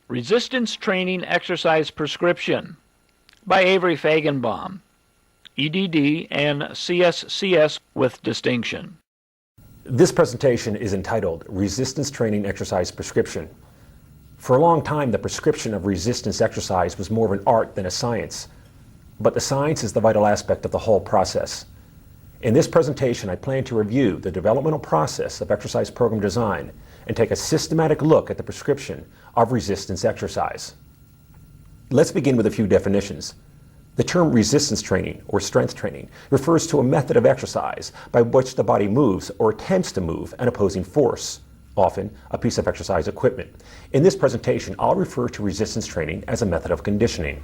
Resistance Training Exercise Prescription by Avery Fagenbaum, EDD and CSCS with distinction. This presentation is entitled Resistance Training Exercise Prescription. For a long time, the prescription of resistance exercise was more of an art than a science, but the science is the vital aspect of the whole process. In this presentation, I plan to review the developmental process of exercise program design and take a systematic look at the prescription of resistance exercise. Let's begin with a few definitions. The term resistance training or strength training refers to a method of exercise by which the body moves or attempts to move an opposing force, often a piece of exercise equipment. In this presentation, I'll refer to resistance training as a method of conditioning.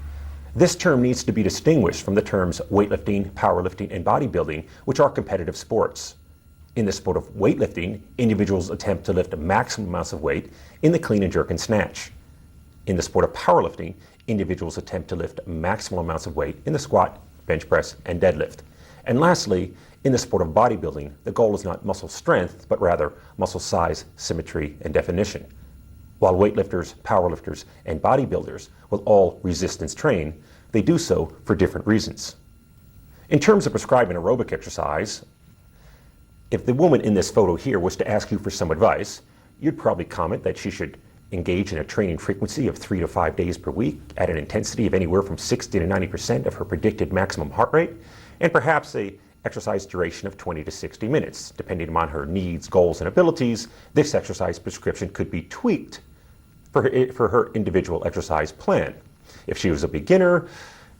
This term needs to be distinguished from the terms weightlifting, powerlifting, and bodybuilding, which are competitive sports. In the sport of weightlifting, individuals attempt to lift maximum amounts of weight in the clean and jerk and snatch. In the sport of powerlifting, individuals attempt to lift maximal amounts of weight in the squat, bench press, and deadlift. And lastly, in the sport of bodybuilding, the goal is not muscle strength, but rather muscle size, symmetry, and definition. While weightlifters, powerlifters, and bodybuilders will all resistance train, they do so for different reasons. In terms of prescribing aerobic exercise, if the woman in this photo here was to ask you for some advice, you'd probably comment that she should engage in a training frequency of 3 to 5 days per week at an intensity of anywhere from 60 to 90% of her predicted maximum heart rate, and perhaps a exercise duration of 20 to 60 minutes. Depending on her needs, goals, and abilities, this exercise prescription could be tweaked for her individual exercise plan. If she was a beginner,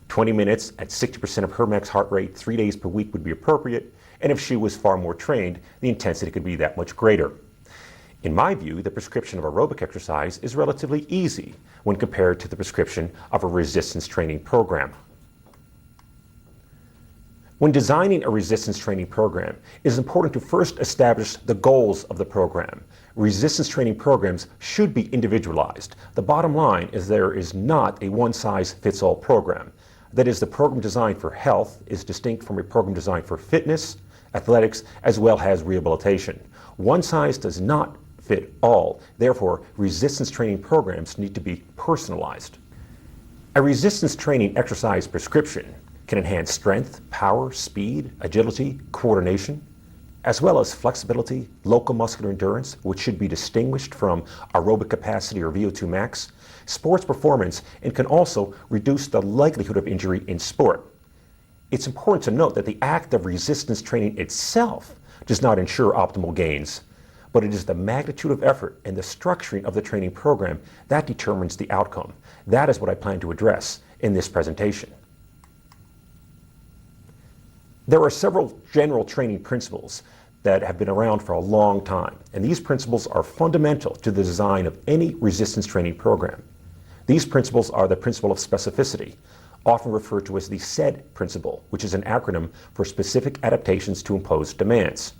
20 minutes at 60% of her max heart rate, 3 days per week would be appropriate. And if she was far more trained, the intensity could be that much greater. In my view, the prescription of aerobic exercise is relatively easy when compared to the prescription of a resistance training program. When designing a resistance training program, it is important to first establish the goals of the program. Resistance training programs should be individualized. The bottom line is there is not a one-size-fits-all program. That is, the program designed for health is distinct from a program designed for fitness, athletics, as well as rehabilitation. One size does not fit all. Therefore, resistance training programs need to be personalized. A resistance training exercise prescription can enhance strength, power, speed, agility, coordination, as well as flexibility, local muscular endurance, which should be distinguished from aerobic capacity or VO2 max, sports performance, and can also reduce the likelihood of injury in sport. It's important to note that the act of resistance training itself does not ensure optimal gains, but it is the magnitude of effort and the structuring of the training program that determines the outcome. That is what I plan to address in this presentation. There are several general training principles that have been around for a long time, and these principles are fundamental to the design of any resistance training program. These principles are the principle of specificity, often referred to as the SAID principle, which is an acronym for specific adaptations to imposed demands.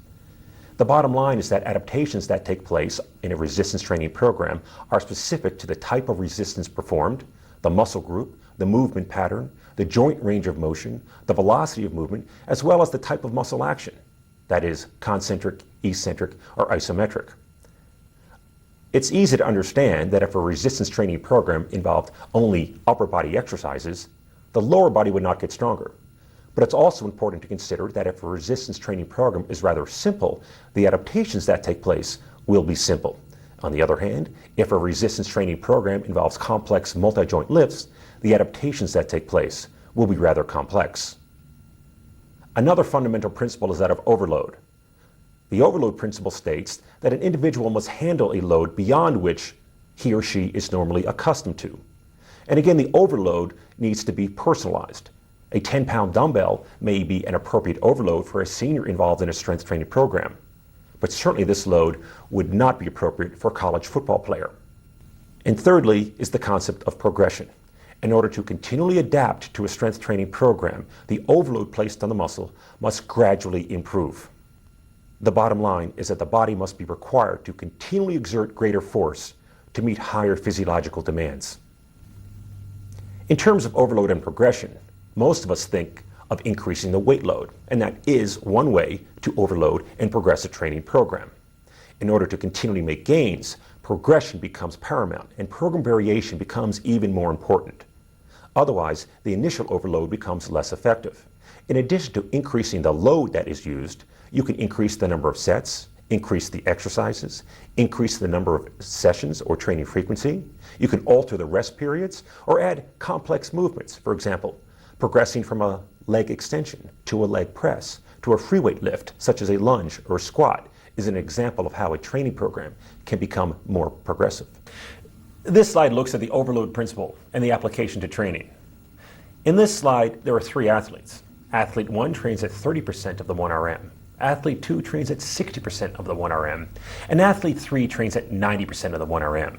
The bottom line is that adaptations that take place in a resistance training program are specific to the type of resistance performed, the muscle group, the movement pattern, the joint range of motion, the velocity of movement, as well as the type of muscle action, that is, concentric, eccentric, or isometric. It's easy to understand that if a resistance training program involved only upper body exercises, the lower body would not get stronger. But it's also important to consider that if a resistance training program is rather simple, the adaptations that take place will be simple. On the other hand, if a resistance training program involves complex multi-joint lifts, the adaptations that take place will be rather complex. Another fundamental principle is that of overload. The overload principle states that an individual must handle a load beyond which he or she is normally accustomed to. And again, the overload needs to be personalized. A 10-pound dumbbell may be an appropriate overload for a senior involved in a strength training program, but certainly this load would not be appropriate for a college football player. And thirdly is the concept of progression. In order to continually adapt to a strength training program, the overload placed on the muscle must gradually improve. The bottom line is that the body must be required to continually exert greater force to meet higher physiological demands. In terms of overload and progression, most of us think of increasing the weight load, and that is one way to overload and progress a training program. In order to continually make gains, progression becomes paramount and program variation becomes even more important. Otherwise, the initial overload becomes less effective. In addition to increasing the load that is used, you can increase the number of sets, increase the exercises, increase the number of sessions or training frequency. You can alter the rest periods or add complex movements. For example, progressing from a leg extension to a leg press to a free weight lift, such as a lunge or squat, is an example of how a training program can become more progressive. This slide looks at the overload principle and the application to training. In this slide, there are three athletes. Athlete 1 trains at 30% of the 1RM. Athlete 2 trains at 60% of the 1RM. And Athlete 3 trains at 90% of the 1RM.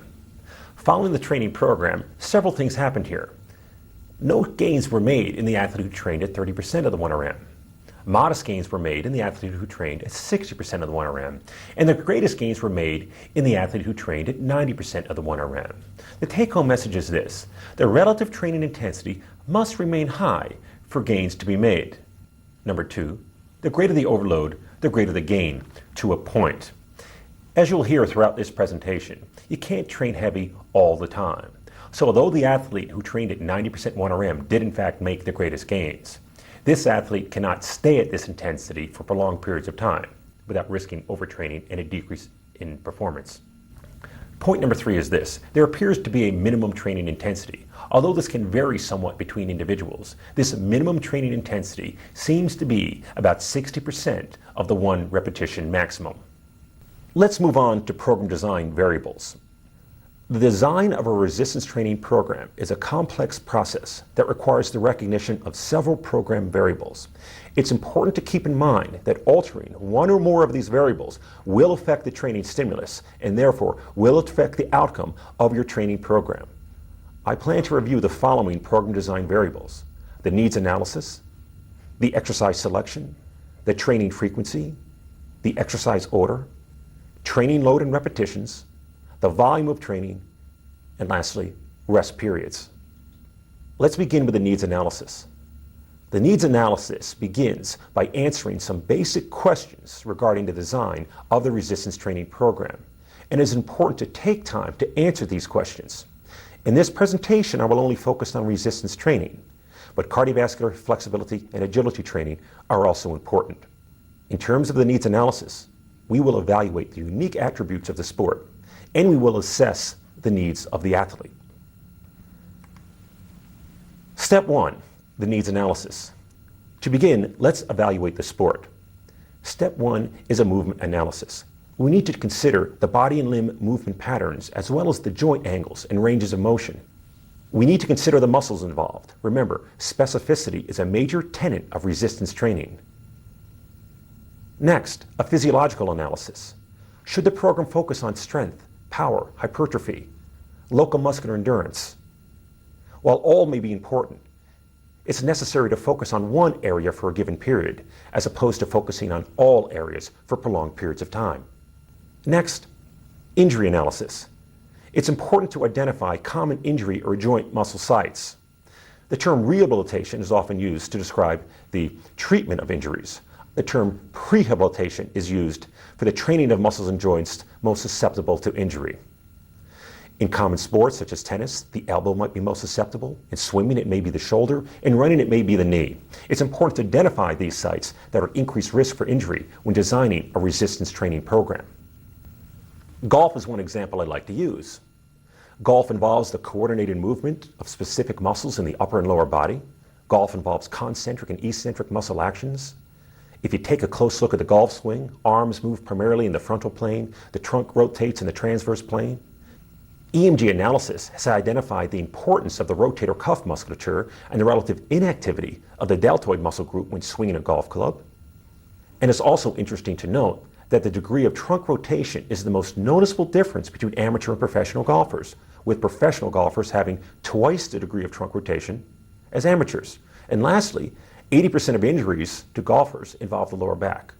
Following the training program, several things happened here. No gains were made in the athlete who trained at 30% of the 1RM. Modest gains were made in the athlete who trained at 60% of the 1RM, and the greatest gains were made in the athlete who trained at 90% of the 1RM. The take-home message is this: the relative training intensity must remain high for gains to be made. Number 2, the greater the overload, the greater the gain, to a point. As you'll hear throughout this presentation, you can't train heavy all the time. So although the athlete who trained at 90% 1RM did in fact make the greatest gains, this athlete cannot stay at this intensity for prolonged periods of time without risking overtraining and a decrease in performance. Point number 3 is this: there appears to be a minimum training intensity. Although this can vary somewhat between individuals, this minimum training intensity seems to be about 60% of the 1 repetition maximum. Let's move on to program design variables. The design of a resistance training program is a complex process that requires the recognition of several program variables. It's important to keep in mind that altering one or more of these variables will affect the training stimulus and therefore will affect the outcome of your training program. I plan to review the following program design variables: the needs analysis, the exercise selection, the training frequency, the exercise order, training load and repetitions, the volume of training, and lastly, rest periods. Let's begin with the needs analysis. The needs analysis begins by answering some basic questions regarding the design of the resistance training program, and it is important to take time to answer these questions. In this presentation, I will only focus on resistance training, but cardiovascular flexibility and agility training are also important. In terms of the needs analysis, we will evaluate the unique attributes of the sport, and we will assess the needs of the athlete. Step 1, the needs analysis. To begin, let's evaluate the sport. Step 1 is a movement analysis. We need to consider the body and limb movement patterns as well as the joint angles and ranges of motion. We need to consider the muscles involved. Remember, specificity is a major tenet of resistance training. Next, a physiological analysis. Should the program focus on strength, power, hypertrophy, local muscular endurance? While all may be important, it's necessary to focus on one area for a given period, as opposed to focusing on all areas for prolonged periods of time. Next, injury analysis. It's important to identify common injury or joint muscle sites. The term rehabilitation is often used to describe the treatment of injuries. The term prehabilitation is used for the training of muscles and joints most susceptible to injury. In common sports such as tennis, the elbow might be most susceptible. In swimming, it may be the shoulder. In running, it may be the knee. It's important to identify these sites that are at increased risk for injury when designing a resistance training program. Golf is one example I'd like to use. Golf involves the coordinated movement of specific muscles in the upper and lower body. Golf involves concentric and eccentric muscle actions. If you take a close look at the golf swing, arms move primarily in the frontal plane, the trunk rotates in the transverse plane. EMG analysis has identified the importance of the rotator cuff musculature and the relative inactivity of the deltoid muscle group when swinging a golf club. And it's also interesting to note that the degree of trunk rotation is the most noticeable difference between amateur and professional golfers, with professional golfers having twice the degree of trunk rotation as amateurs. And lastly, 80% of injuries to golfers involve the lower back.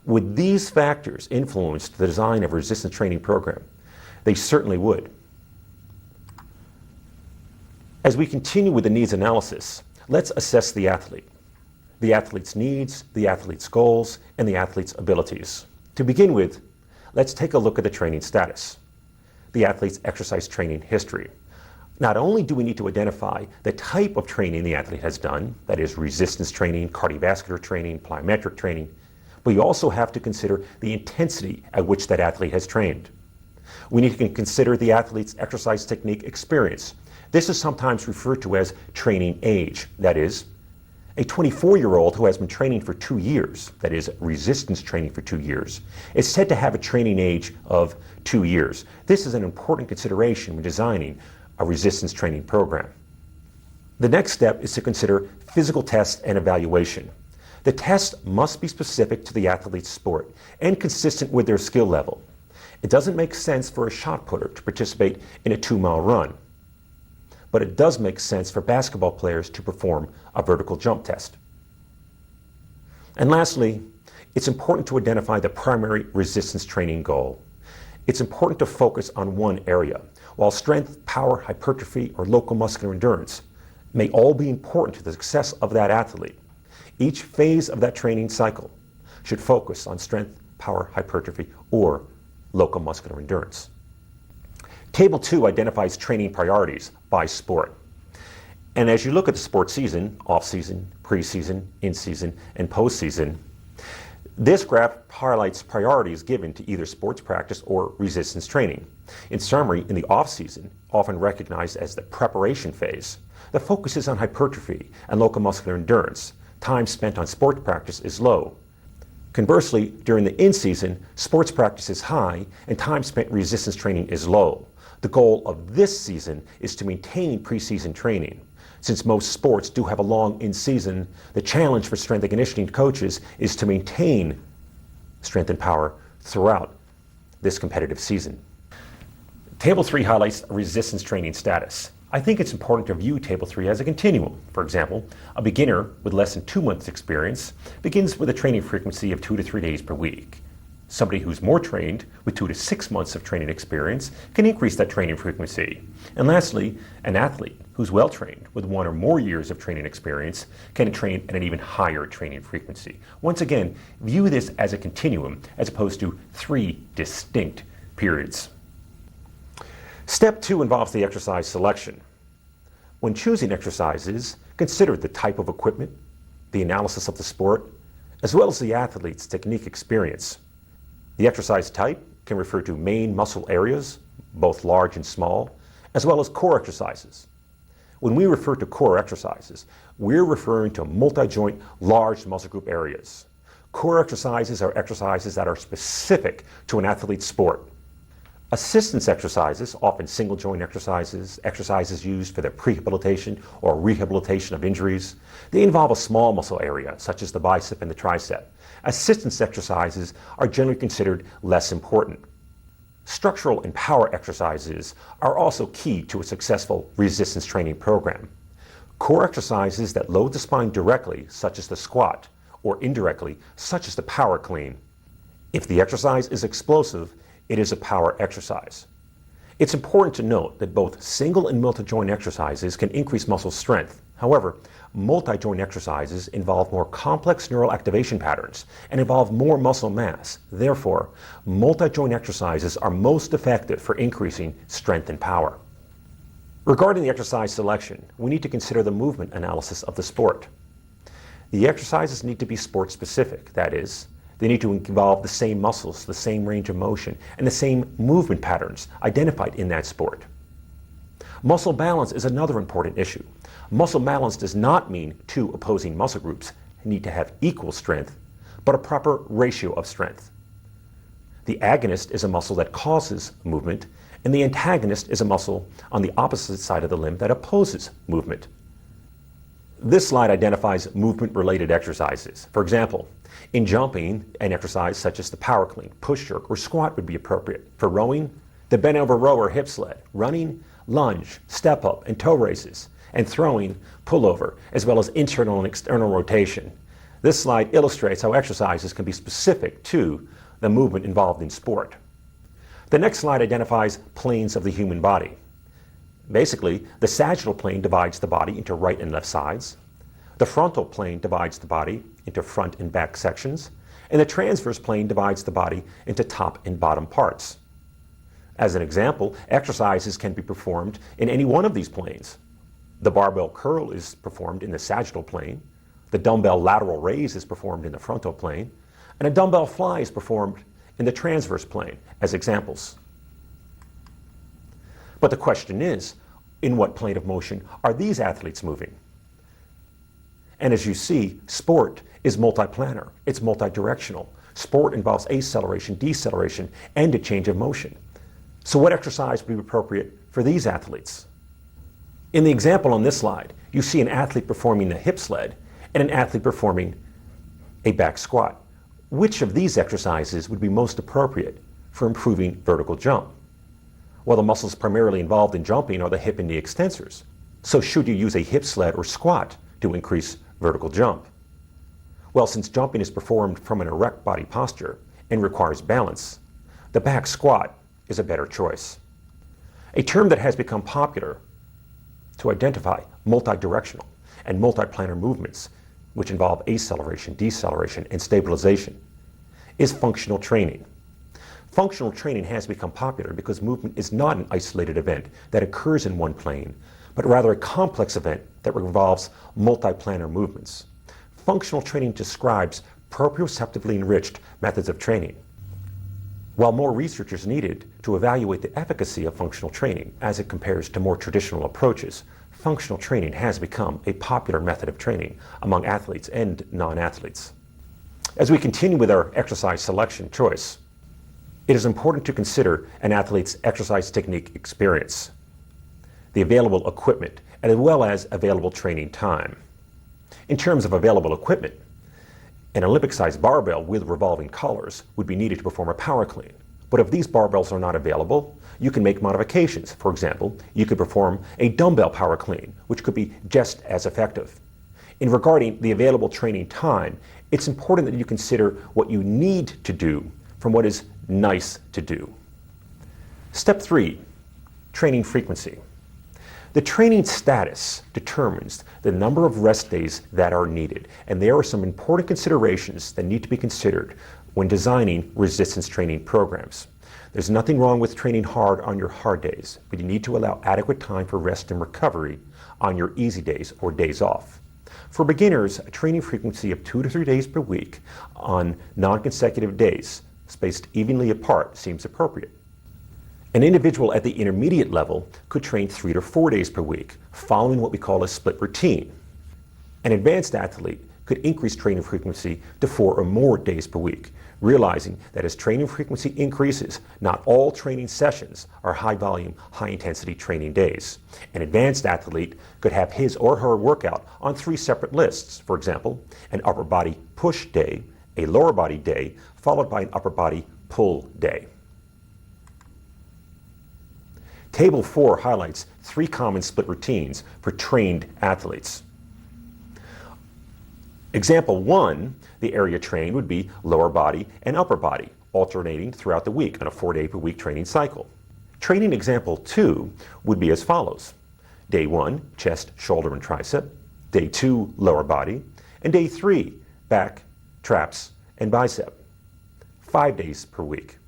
Would these factors influence the design of a resistance training program? They certainly would. As we continue with the needs analysis, let's assess the athlete, the athlete's needs, the athlete's goals, and the athlete's abilities. To begin with, let's take a look at the training status. the athlete's exercise training history. Not only do we need to identify the type of training the athlete has done, that is resistance training, cardiovascular training, plyometric training, but you also have to consider the intensity at which that athlete has trained. We need to consider the athlete's exercise technique experience. This is sometimes referred to as training age. That is, a 24-year-old who has been training for 2 years, that is, resistance training for 2 years, is said to have a training age of 2 years. This is an important consideration when designing a resistance training program. The next step is to consider physical tests and evaluation. The test must be specific to the athlete's sport and consistent with their skill level. It doesn't make sense for a shot putter to participate in a 2-mile run, but it does make sense for basketball players to perform a vertical jump test. And lastly, it's important to identify the primary resistance training goal. It's important to focus on one area. While strength, power, hypertrophy, or local muscular endurance may all be important to the success of that athlete, each phase of that training cycle should focus on strength, power, hypertrophy, or local muscular endurance. Table 2 identifies training priorities by sport. And as you look at the sport season, off-season, preseason, in-season, and post-season, this graph highlights priorities given to either sports practice or resistance training. In summary, in the off-season, often recognized as the preparation phase, the focus is on hypertrophy and local muscular endurance. Time spent on sports practice is low. Conversely, during the in-season, sports practice is high and time spent resistance training is low. The goal of this season is to maintain preseason training. Since most sports do have a long in-season, the challenge for strength and conditioning coaches is to maintain strength and power throughout this competitive season. Table 3 highlights resistance training status. I think it's important to view Table 3 as a continuum. For example, a beginner with less than 2 months experience begins with a training frequency of 2 to 3 days per week. Somebody who's more trained with 2 to 6 months of training experience can increase that training frequency. And lastly, an athlete who's well trained with 1 or more years of training experience can train at an even higher training frequency. Once again, view this as a continuum as opposed to 3 distinct periods. Step 2 involves the exercise selection. When choosing exercises, consider the type of equipment, the analysis of the sport, as well as the athlete's technique experience. The exercise type can refer to main muscle areas, both large and small, as well as core exercises. When we refer to core exercises, we're referring to multi-joint, large muscle group areas. Core exercises are exercises that are specific to an athlete's sport. Assistance exercises, often single joint exercises, exercises used for the prehabilitation or rehabilitation of injuries, they involve a small muscle area, such as the bicep and the tricep. Assistance exercises are generally considered less important. Structural and power exercises are also key to a successful resistance training program. Core exercises that load the spine directly, such as the squat, or indirectly, such as the power clean. If the exercise is explosive, it is a power exercise. It's important to note that both single and multi-joint exercises can increase muscle strength. However, multi-joint exercises involve more complex neural activation patterns and involve more muscle mass. Therefore, multi-joint exercises are most effective for increasing strength and power. Regarding the exercise selection, we need to consider the movement analysis of the sport. The exercises need to be sport-specific, that is, they need to involve the same muscles, the same range of motion, and the same movement patterns identified in that sport. Muscle balance is another important issue. Muscle balance does not mean two opposing muscle groups need to have equal strength, but a proper ratio of strength. The agonist is a muscle that causes movement, and the antagonist is a muscle on the opposite side of the limb that opposes movement. This slide identifies movement-related exercises. For example, in jumping, an exercise such as the power clean, push jerk, or squat would be appropriate. For rowing, the bent over row or hip sled. Running, lunge, step up, and toe races. And throwing, pullover, as well as internal and external rotation. This slide illustrates how exercises can be specific to the movement involved in sport. The next slide identifies planes of the human body. Basically, the sagittal plane divides the body into right and left sides. The frontal plane divides the body into front and back sections. And the transverse plane divides the body into top and bottom parts. As an example, exercises can be performed in any one of these planes. The barbell curl is performed in the sagittal plane, the dumbbell lateral raise is performed in the frontal plane, and a dumbbell fly is performed in the transverse plane, as examples. But the question is, in what plane of motion are these athletes moving? And as you see, sport is multiplanar, it's multidirectional. Sport involves acceleration, deceleration, and a change of motion. So what exercise would be appropriate for these athletes? In the example on this slide, you see an athlete performing a hip sled and an athlete performing a back squat. Which of these exercises would be most appropriate for improving vertical jump? Well, the muscles primarily involved in jumping are the hip and knee extensors. So should you use a hip sled or squat to increase vertical jump? Well, since jumping is performed from an erect body posture and requires balance, the back squat is a better choice. A term that has become popular to identify multidirectional and multiplanar movements, which involve acceleration, deceleration, and stabilization, is functional training. Functional training has become popular because movement is not an isolated event that occurs in one plane, but rather a complex event that involves multiplanar movements. Functional training describes proprioceptively enriched methods of training. While more research is needed to evaluate the efficacy of functional training as it compares to more traditional approaches, functional training has become a popular method of training among athletes and non-athletes. As we continue with our exercise selection choice, it is important to consider an athlete's exercise technique experience, the available equipment, as well as available training time. In terms of available equipment, an Olympic-sized barbell with revolving collars would be needed to perform a power clean. But if these barbells are not available, you can make modifications. For example, you could perform a dumbbell power clean, which could be just as effective. In regarding the available training time, it's important that you consider what you need to do from what is nice to do. Step 3, training frequency. The training status determines the number of rest days that are needed, and there are some important considerations that need to be considered when designing resistance training programs. There's nothing wrong with training hard on your hard days, but you need to allow adequate time for rest and recovery on your easy days or days off. For beginners, a training frequency of 2 to 3 days per week on non-consecutive days, spaced evenly apart, seems appropriate. An individual at the intermediate level could train 3 to 4 days per week, following what we call a split routine. An advanced athlete could increase training frequency to 4 or more days per week, realizing that as training frequency increases, not all training sessions are high-volume, high-intensity training days. An advanced athlete could have his or her workout on 3 separate lists. For example, an upper body push day, a lower body day, followed by an upper body pull day. Table 4 highlights 3 common split routines for trained athletes. Example 1, the area trained would be lower body and upper body, alternating throughout the week on a 4-day-per-week training cycle. Training example 2 would be as follows. Day 1, chest, shoulder, and tricep. Day 2, lower body. And day 3, back, traps, and bicep. 5 days per week.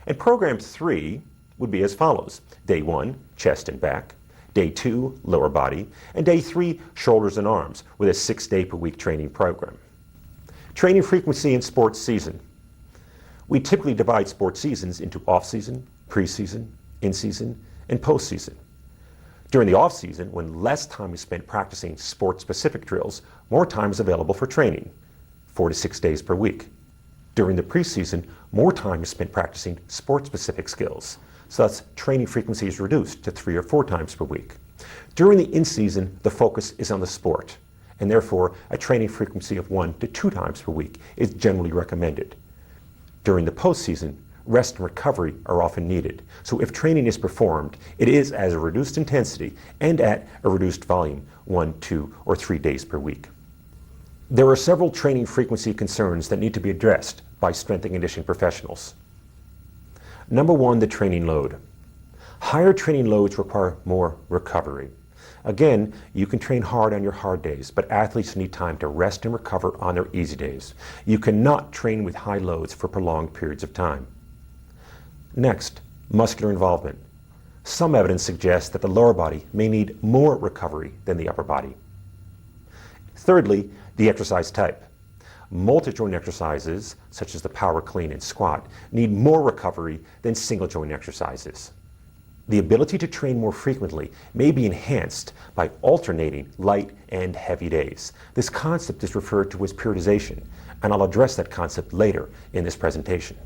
And program 3 would be as follows. Day 1, chest and back. Day 2, lower body. And day 3, shoulders and arms, with a 6-day-per-week training program. Training frequency in sports season. We typically divide sports seasons into off-season, pre-season, in-season, and post-season. During the off-season, when less time is spent practicing sport-specific drills, more time is available for training, 4 to 6 days per week. During the preseason, more time is spent practicing sport-specific skills. So thus, training frequency is reduced to 3 or 4 times per week. During the in-season, the focus is on the sport, and therefore a training frequency of 1 to 2 times per week is generally recommended. During the postseason, rest and recovery are often needed. So if training is performed, it is at a reduced intensity and at a reduced volume, 1, 2, or 3 days per week. There are several training frequency concerns that need to be addressed by strength and conditioning professionals. Number 1, the training load. Higher training loads require more recovery. Again, you can train hard on your hard days, but athletes need time to rest and recover on their easy days. You cannot train with high loads for prolonged periods of time. Next, Muscular involvement. Some evidence suggests that the lower body may need more recovery than the upper body. Thirdly, the exercise type. Multi-joint exercises, such as the power clean and squat, need more recovery than single-joint exercises. The ability to train more frequently may be enhanced by alternating light and heavy days. This concept is referred to as periodization, and I'll address that concept later in this presentation.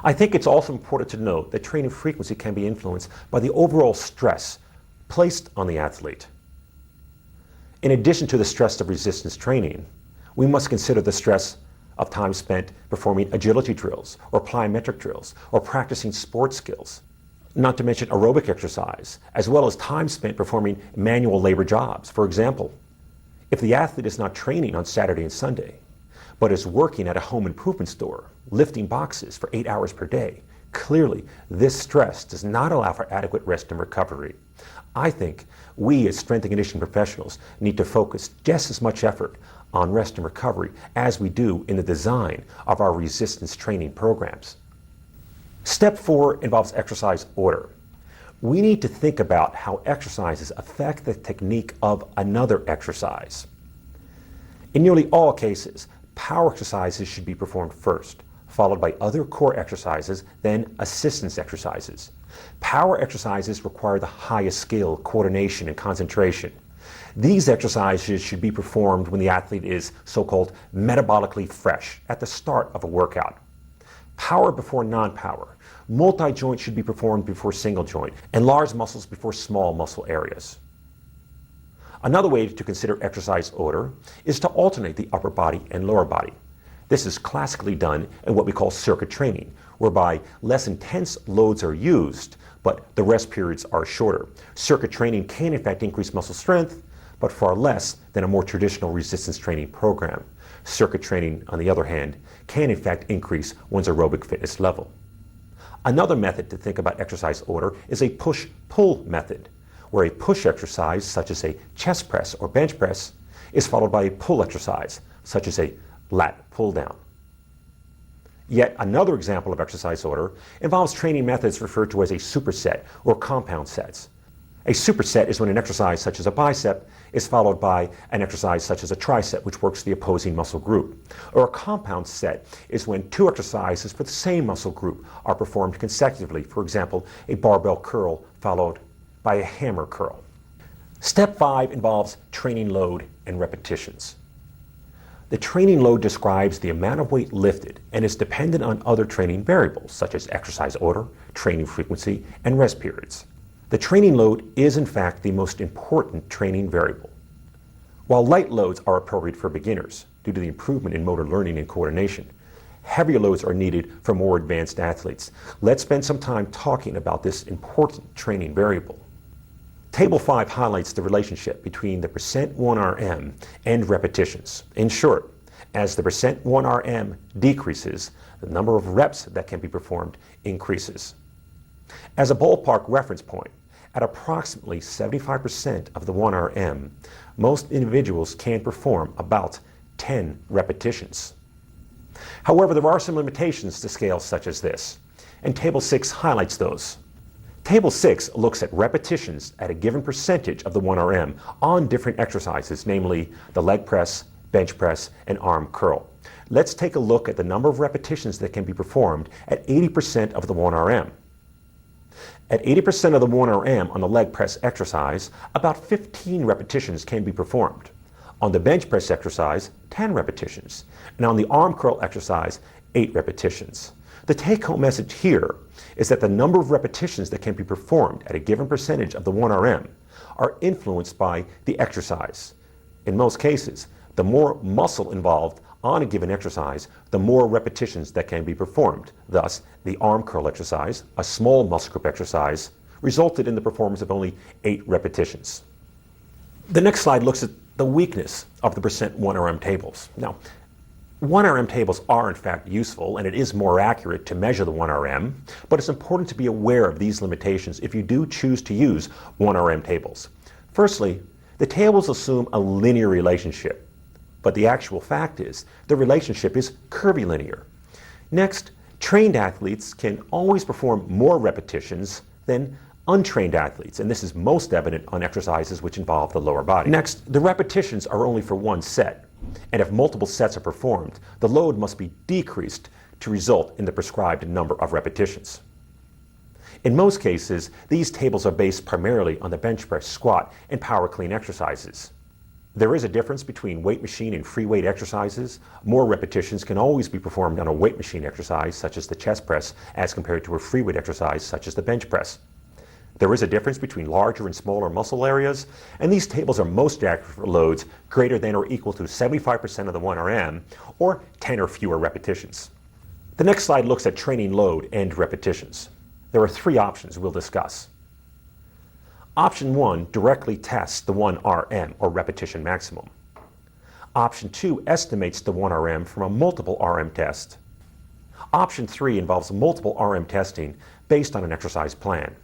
I think it's also important to note that training frequency can be influenced by the overall stress placed on the athlete. In addition to the stress of resistance training, we must consider the stress of time spent performing agility drills or plyometric drills or practicing sports skills, not to mention aerobic exercise, as well as time spent performing manual labor jobs. For example, if the athlete is not training on Saturday and Sunday, but is working at a home improvement store, lifting boxes for 8 hours per day, clearly this stress does not allow for adequate rest and recovery. I think we as strength and conditioning professionals need to focus just as much effort on rest and recovery as we do in the design of our resistance training programs. Step 4 involves exercise order. We need to think about how exercises affect the technique of another exercise. In nearly all cases, power exercises should be performed first, followed by other core exercises, then assistance exercises. Power exercises require the highest skill, coordination, and concentration. These exercises should be performed when the athlete is so-called metabolically fresh at the start of a workout. Power before non-power. Multi-joint should be performed before single joint, and large muscles before small muscle areas. Another way to consider exercise order is to alternate the upper body and lower body. This is classically done in what we call circuit training, whereby less intense loads are used, but the rest periods are shorter. Circuit training can in fact increase muscle strength, but far less than a more traditional resistance training program. Circuit training, on the other hand, can in fact increase one's aerobic fitness level. Another method to think about exercise order is a push-pull method, where a push exercise, such as a chest press or bench press, is followed by a pull exercise, such as a lat pull down. Yet another example of exercise order involves training methods referred to as a superset or compound sets. A superset is when an exercise such as a bicep is followed by an exercise such as a tricep, which works the opposing muscle group. Or a compound set is when two exercises for the same muscle group are performed consecutively. For example, a barbell curl followed by a hammer curl. Step 5 involves training load and repetitions. The training load describes the amount of weight lifted and is dependent on other training variables such as exercise order, training frequency, and rest periods. The training load is in fact the most important training variable. While light loads are appropriate for beginners due to the improvement in motor learning and coordination, heavier loads are needed for more advanced athletes. Let's spend some time talking about this important training variable. Table 5 highlights the relationship between the percent 1RM and repetitions. In short, as the percent 1RM decreases, the number of reps that can be performed increases. As a ballpark reference point, at approximately 75% of the 1RM, most individuals can perform about 10 repetitions. However, there are some limitations to scales such as this, and Table 6 highlights those. Table 6 looks at repetitions at a given percentage of the 1RM on different exercises, namely the leg press, bench press, and arm curl. Let's take a look at the number of repetitions that can be performed at 80% of the 1RM. At 80% of the 1RM on the leg press exercise, about 15 repetitions can be performed. On the bench press exercise, 10 repetitions. And on the arm curl exercise, 8 repetitions. The take-home message here is that the number of repetitions that can be performed at a given percentage of the 1RM are influenced by the exercise. In most cases, the more muscle involved on a given exercise, the more repetitions that can be performed. Thus, the arm curl exercise, a small muscle group exercise, resulted in the performance of only 8 repetitions. The next slide looks at the weakness of the percent 1RM tables. Now, 1RM tables are in fact useful, and it is more accurate to measure the 1RM, but it's important to be aware of these limitations if you do choose to use 1RM tables. Firstly, the tables assume a linear relationship, but the actual fact is the relationship is curvilinear. Next, Trained athletes can always perform more repetitions than untrained athletes, and this is most evident on exercises which involve the lower body. Next, the repetitions are only for one set, and if multiple sets are performed, the load must be decreased to result in the prescribed number of repetitions. In most cases, these tables are based primarily on the bench press, squat, and power clean exercises. There is a difference between weight machine and free weight exercises. More repetitions can always be performed on a weight machine exercise, such as the chest press, as compared to a free weight exercise, such as the bench press. There is a difference between larger and smaller muscle areas, and these tables are most accurate for loads greater than or equal to 75% of the 1RM, or 10 or fewer repetitions. The next slide looks at training load and repetitions. There are three options we'll discuss. Option 1 directly tests the 1RM, or repetition maximum. Option 2 estimates the 1RM from a multiple RM test. Option 3 involves multiple RM testing based on an exercise plan.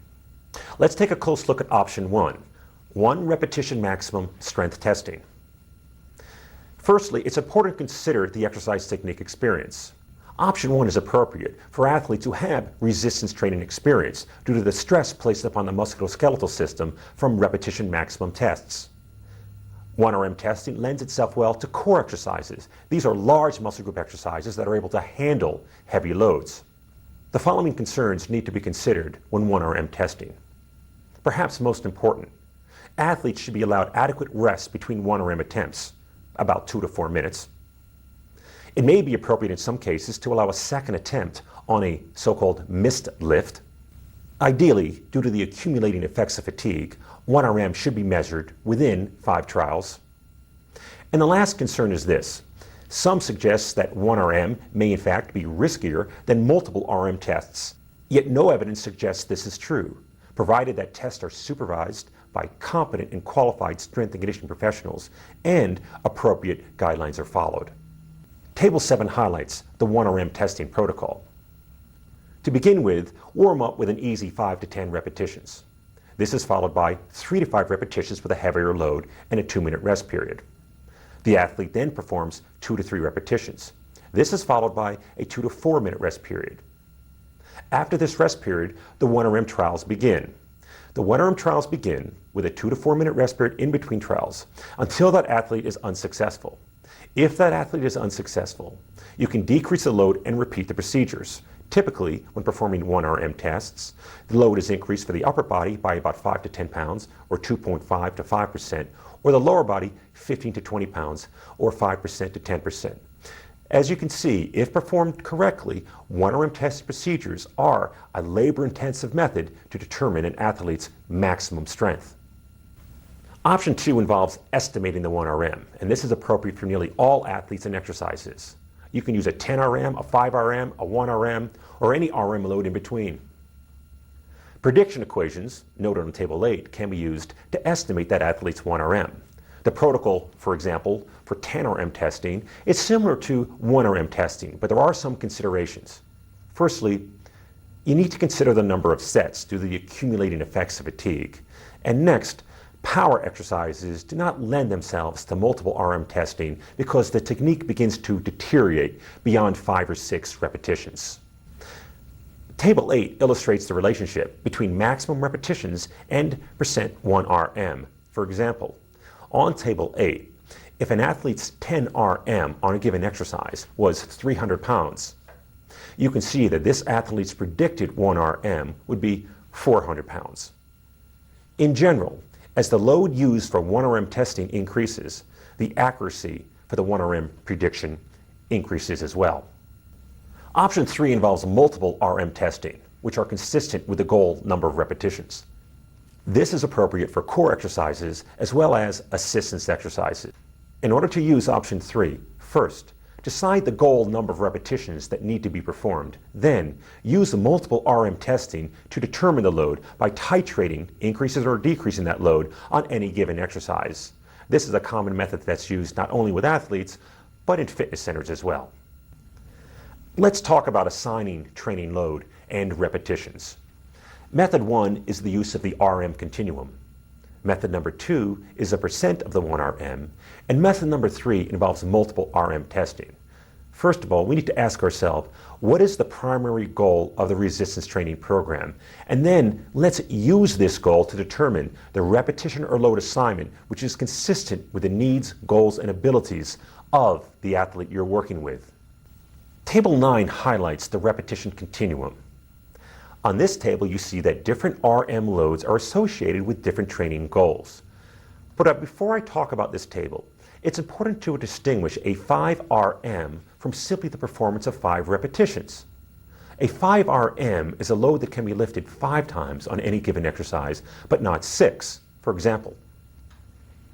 Let's take a close look at option 1 repetition maximum strength testing. Firstly, it's important to consider the exercise technique experience. Option 1 is appropriate for athletes who have resistance training experience due to the stress placed upon the musculoskeletal system from repetition maximum tests. 1RM testing lends itself well to core exercises. These are large muscle group exercises that are able to handle heavy loads. The following concerns need to be considered when 1RM testing. Perhaps most important, athletes should be allowed adequate rest between 1RM attempts, about 2 to 4 minutes. It may be appropriate in some cases to allow a second attempt on a so-called missed lift. Ideally, due to the accumulating effects of fatigue, 1RM should be measured within 5 trials. And the last concern is this. Some suggest that 1RM may in fact be riskier than multiple RM tests. Yet no evidence suggests this is true, provided that tests are supervised by competent and qualified strength and conditioning professionals and appropriate guidelines are followed. Table 7 highlights the 1RM testing protocol. To begin with, warm up with an easy 5 to 10 repetitions. This is followed by 3 to 5 repetitions with a heavier load and a 2-minute rest period. The athlete then performs 2 to 3 repetitions. This is followed by a 2 to 4 minute rest period. After this rest period, the 1RM trials begin. The 1RM trials begin with a 2 to 4 minute rest period in between trials until that athlete is unsuccessful. If that athlete is unsuccessful, you can decrease the load and repeat the procedures. Typically, when performing 1RM tests, the load is increased for the upper body by about 5 to 10 pounds, or 2.5 to 5%, or the lower body 15 to 20 pounds, or 5% to 10%. As you can see, if performed correctly, 1RM test procedures are a labor-intensive method to determine an athlete's maximum strength. Option 2 involves estimating the 1RM, and this is appropriate for nearly all athletes and exercises. You can use a 10RM, a 5RM, a 1RM, or any RM load in between. Prediction equations, noted on Table 8, can be used to estimate that athlete's 1RM. The protocol, for example, for 10RM testing is similar to 1RM testing, but there are some considerations. Firstly, you need to consider the number of sets due to the accumulating effects of fatigue. And next, power exercises do not lend themselves to multiple RM testing because the technique begins to deteriorate beyond 5 or 6 repetitions. Table 8 illustrates the relationship between maximum repetitions and percent 1RM. For example, on Table 8, if an athlete's 10 RM on a given exercise was 300 pounds, you can see that this athlete's predicted 1 RM would be 400 pounds. In general, as the load used for 1RM testing increases, the accuracy for the 1RM prediction increases as well. Option 3 involves multiple RM testing, which are consistent with the goal number of repetitions. This is appropriate for core exercises as well as assistance exercises. In order to use option 3, first, decide the goal number of repetitions that need to be performed. Then, use the multiple RM testing to determine the load by titrating increases or decreasing that load on any given exercise. This is a common method that's used not only with athletes, but in fitness centers as well. Let's talk about assigning training load and repetitions. Method 1 is the use of the RM continuum. Method number 2 is a percent of the 1RM, and method number 3 involves multiple RM testing. First of all, we need to ask ourselves, what is the primary goal of the resistance training program? And then let's use this goal to determine the repetition or load assignment which is consistent with the needs, goals, and abilities of the athlete you're working with. Table 9 highlights the repetition continuum. On this table, you see that different RM loads are associated with different training goals. But before I talk about this table, it's important to distinguish a 5RM from simply the performance of 5 repetitions. A 5RM is a load that can be lifted 5 times on any given exercise, but not 6. For example,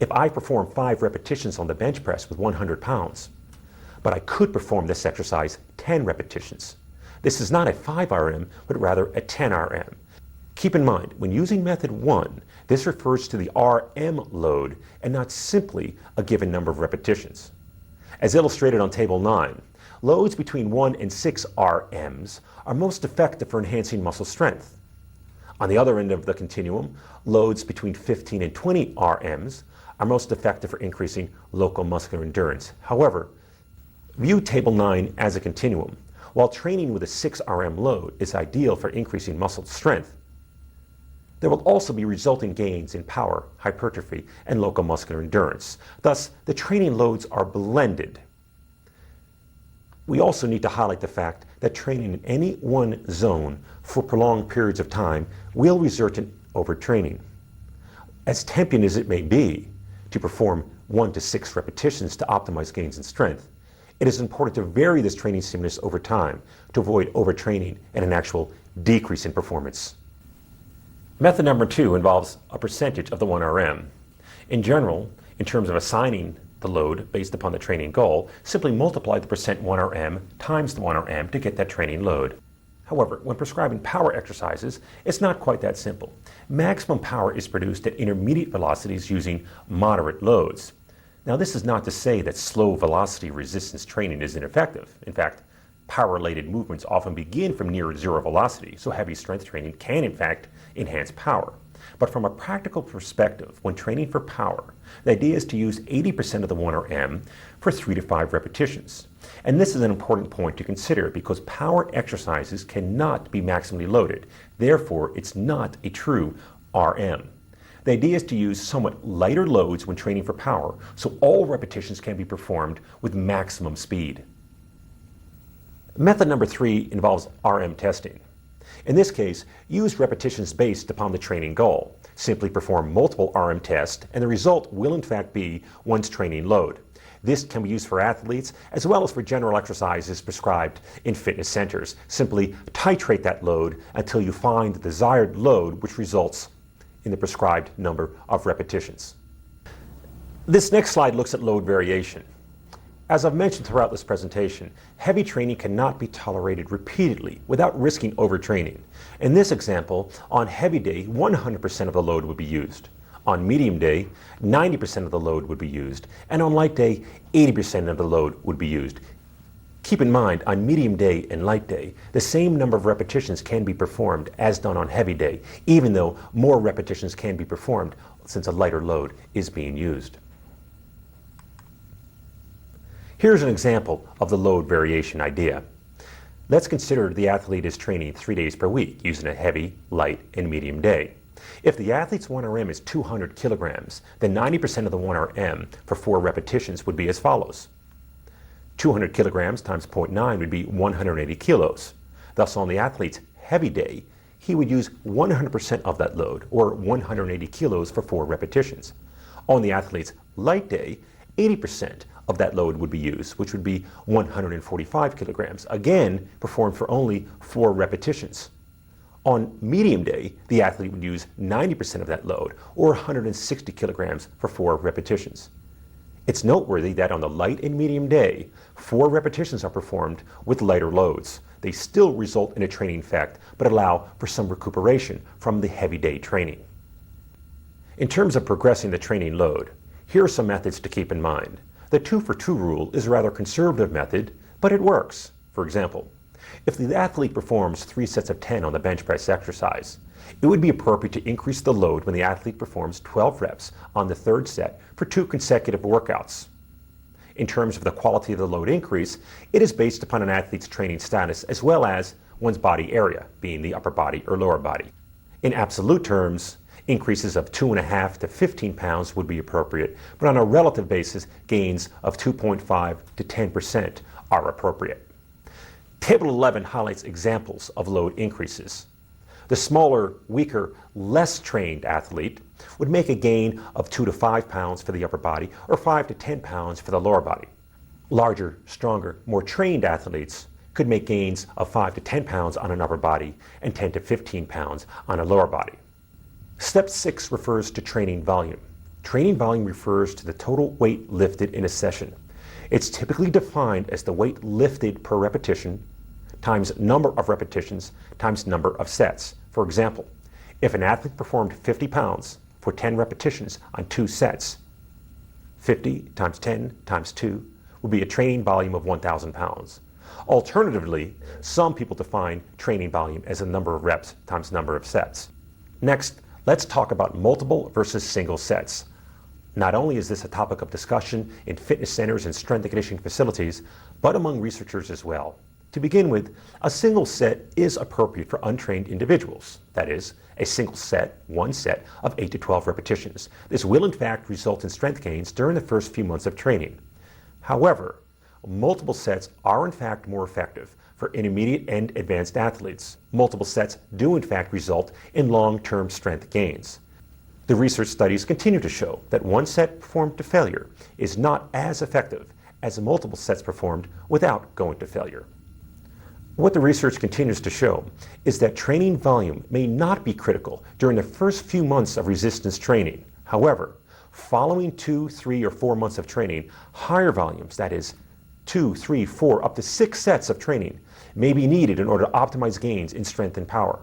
if I perform 5 repetitions on the bench press with 100 pounds, but I could perform this exercise 10 repetitions. This is not a 5RM, but rather a 10RM. Keep in mind, when using method 1, this refers to the RM load and not simply a given number of repetitions. As illustrated on table 9, loads between 1 and 6 RMs are most effective for enhancing muscle strength. On the other end of the continuum, loads between 15 and 20 RMs are most effective for increasing local muscular endurance. However, view table 9 as a continuum. While training with a 6 RM load is ideal for increasing muscle strength, there will also be resulting gains in power, hypertrophy, and local muscular endurance. Thus, the training loads are blended. We also need to highlight the fact that training in any one zone for prolonged periods of time will result in overtraining. As tempting as it may be to perform 1 to 6 repetitions to optimize gains in strength, it is important to vary this training stimulus over time to avoid overtraining and an actual decrease in performance. Method number 2 involves a percentage of the 1RM. In general, in terms of assigning the load based upon the training goal, simply multiply the percent 1RM times the 1RM to get that training load. However, when prescribing power exercises, it's not quite that simple. Maximum power is produced at intermediate velocities using moderate loads. Now, this is not to say that slow velocity resistance training is ineffective. In fact, power-related movements often begin from near zero velocity, so heavy strength training can in fact enhance power. But from a practical perspective, when training for power, the idea is to use 80% of the 1RM for 3 to 5 repetitions. And this is an important point to consider because power exercises cannot be maximally loaded. Therefore, it's not a true RM. The idea is to use somewhat lighter loads when training for power, so all repetitions can be performed with maximum speed. Method number 3 involves RM testing. In this case, use repetitions based upon the training goal. Simply perform multiple RM tests, and the result will in fact be one's training load. This can be used for athletes as well as for general exercises prescribed in fitness centers. Simply titrate that load until you find the desired load, which results in the prescribed number of repetitions. This next slide looks at load variation. As I've mentioned throughout this presentation, heavy training cannot be tolerated repeatedly without risking overtraining. In this example, on heavy day, 100% of the load would be used. On medium day, 90% of the load would be used. And on light day, 80% of the load would be used. Keep in mind, on medium day and light day, the same number of repetitions can be performed as done on heavy day, even though more repetitions can be performed since a lighter load is being used. Here's an example of the load variation idea. Let's consider the athlete is training 3 days per week using a heavy, light, and medium day. If the athlete's 1RM is 200 kilograms, then 90% of the 1RM for 4 repetitions would be as follows. 200 kilograms times 0.9 would be 180 kilos. Thus, on the athlete's heavy day, he would use 100% of that load, or 180 kilos for 4 repetitions. On the athlete's light day, 80% of that load would be used, which would be 145 kilograms, again performed for only 4 repetitions. On medium day, the athlete would use 90% of that load, or 160 kilograms for 4 repetitions. It's noteworthy that on the light and medium day, 4 repetitions are performed with lighter loads. They still result in a training effect, but allow for some recuperation from the heavy day training. In terms of progressing the training load, here are some methods to keep in mind. The 2 for 2 rule is a rather conservative method, but it works. For example, if the athlete performs 3 sets of 10 on the bench press exercise, it would be appropriate to increase the load when the athlete performs 12 reps on the 3rd set for 2 consecutive workouts. In terms of the quality of the load increase, it is based upon an athlete's training status as well as one's body area, being the upper body or lower body. In absolute terms, increases of 2.5 to 15 pounds would be appropriate, but on a relative basis, gains of 2.5 to 10% are appropriate. Table 11 highlights examples of load increases. The smaller, weaker, less trained athlete would make a gain of 2 to 5 pounds for the upper body or 5 to 10 pounds for the lower body. Larger, stronger, more trained athletes could make gains of 5 to 10 pounds on an upper body and 10 to 15 pounds on a lower body. Step 6 refers to training volume. Training volume refers to the total weight lifted in a session. It's typically defined as the weight lifted per repetition times number of repetitions times number of sets. For example, if an athlete performed 50 pounds for 10 repetitions on 2 sets, 50 times 10 times 2 would be a training volume of 1,000 pounds. Alternatively, some people define training volume as a number of reps times number of sets. Next, let's talk about multiple versus single sets. Not only is this a topic of discussion in fitness centers and strength and conditioning facilities, but among researchers as well. To begin with, a single set is appropriate for untrained individuals. That is, a single set, one set of 8 to 12 repetitions. This will in fact result in strength gains during the first few months of training. However, multiple sets are in fact more effective for intermediate and advanced athletes. Multiple sets do in fact result in long-term strength gains. The research studies continue to show that one set performed to failure is not as effective as multiple sets performed without going to failure. What the research continues to show is that training volume may not be critical during the first few months of resistance training. However, following 2, 3, or 4 months of training, higher volumes, that is 2, 3, 4, up to 6 sets of training, may be needed in order to optimize gains in strength and power.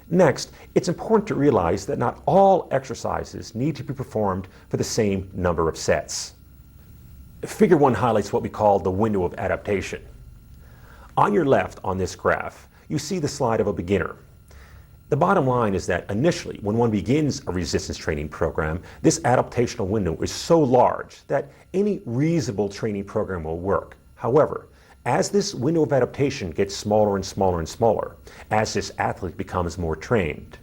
Next, it's important to realize that not all exercises need to be performed for the same number of sets. Figure 1 highlights what we call the window of adaptation. On your left on this graph, you see the slide of a beginner. The bottom line is that initially, when one begins a resistance training program, this adaptational window is so large that any reasonable training program will work. However, as this window of adaptation gets smaller and smaller and smaller, as this athlete becomes more trained,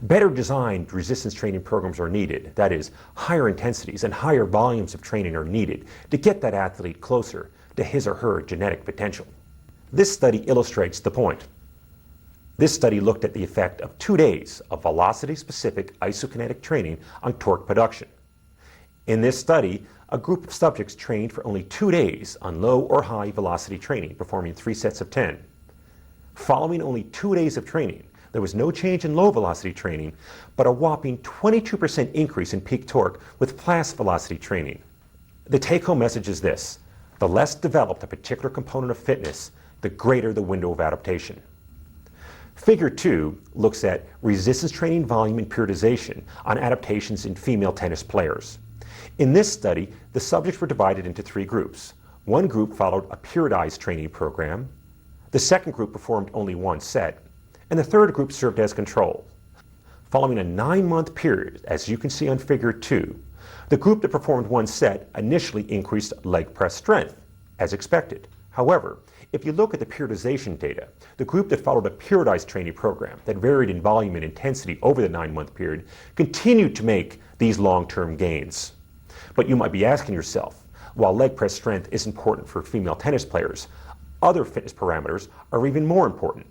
better designed resistance training programs are needed. That is, higher intensities and higher volumes of training are needed to get that athlete closer to his or her genetic potential. This study illustrates the point. This study looked at the effect of 2 days of velocity-specific isokinetic training on torque production. In this study, a group of subjects trained for only 2 days on low or high velocity training, performing 3 sets of 10. Following only 2 days of training, there was no change in low velocity training, but a whopping 22% increase in peak torque with fast velocity training. The take-home message is this: the less developed a particular component of fitness, the greater the window of adaptation. Figure 2 looks at resistance training volume and periodization on adaptations in female tennis players. In this study, the subjects were divided into 3 groups. One group followed a periodized training program, the second group performed only 1 set, and the third group served as control. Following a 9-month period, as you can see on Figure 2, the group that performed 1 set initially increased leg press strength, as expected. However, if you look at the periodization data, the group that followed a periodized training program that varied in volume and intensity over the 9-month period continued to make these long-term gains. But you might be asking yourself, while leg press strength is important for female tennis players, other fitness parameters are even more important.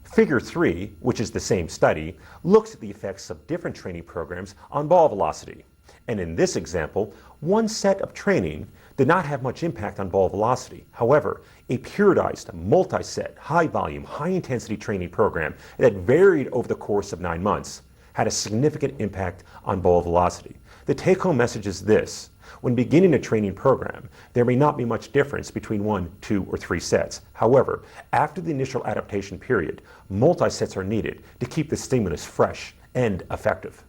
Figure 3, which is the same study, looks at the effects of different training programs on ball velocity. And in this example, 1 set of training did not have much impact on ball velocity. However, a periodized, multi-set, high-volume, high-intensity training program that varied over the course of 9 months had a significant impact on ball velocity. The take-home message is this: when beginning a training program, there may not be much difference between 1, 2, or 3 sets. However, after the initial adaptation period, multi-sets are needed to keep the stimulus fresh and effective.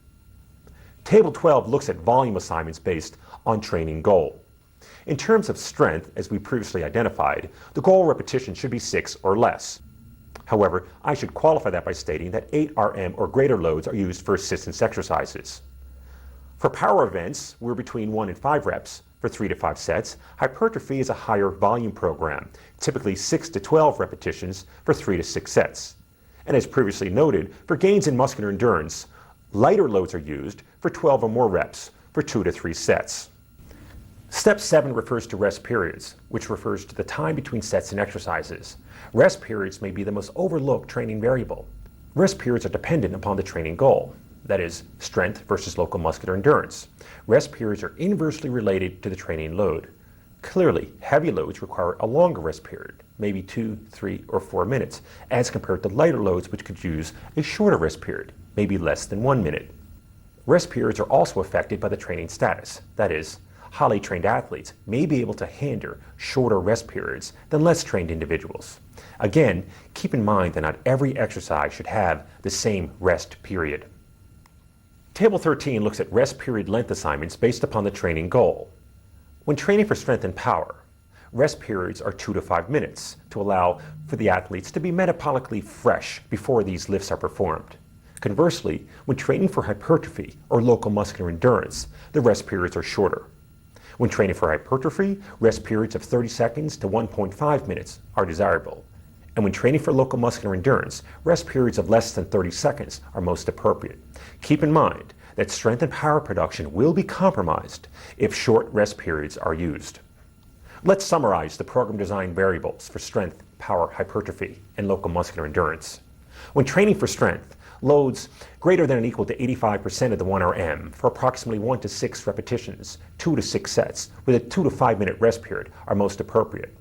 Table 12 looks at volume assignments based on training goal. In terms of strength, as we previously identified, the goal repetition should be 6 or less. However, I should qualify that by stating that 8 RM or greater loads are used for assistance exercises. For power events, we're between 1 and 5 reps for 3 to 5 sets. Hypertrophy is a higher volume program, typically 6 to 12 repetitions for 3 to 6 sets. And as previously noted, for gains in muscular endurance, lighter loads are used for 12 or more reps for 2 to 3 sets. Step 7 refers to rest periods, which refers to the time between sets and exercises. Rest periods may be the most overlooked training variable. Rest periods are dependent upon the training goal, that is, strength versus local muscular endurance. Rest periods are inversely related to the training load. Clearly, heavy loads require a longer rest period, maybe 2, 3, or 4 minutes, as compared to lighter loads which could use a shorter rest period, maybe less than 1 minute. Rest periods are also affected by the training status, that is, highly trained athletes may be able to handle shorter rest periods than less trained individuals. Again, keep in mind that not every exercise should have the same rest period. Table 13 looks at rest period length assignments based upon the training goal. When training for strength and power, rest periods are 2 to 5 minutes to allow for the athletes to be metabolically fresh before these lifts are performed. Conversely, when training for hypertrophy or local muscular endurance, the rest periods are shorter. When training for hypertrophy, rest periods of 30 seconds to 1.5 minutes are desirable. And when training for local muscular endurance, rest periods of less than 30 seconds are most appropriate. Keep in mind that strength and power production will be compromised if short rest periods are used. Let's summarize the program design variables for strength, power, hypertrophy, and local muscular endurance. When training for strength, loads greater than or equal to 85% of the 1RM for approximately 1 to 6 repetitions, 2 to 6 sets, with a 2 to 5 minute rest period are most appropriate.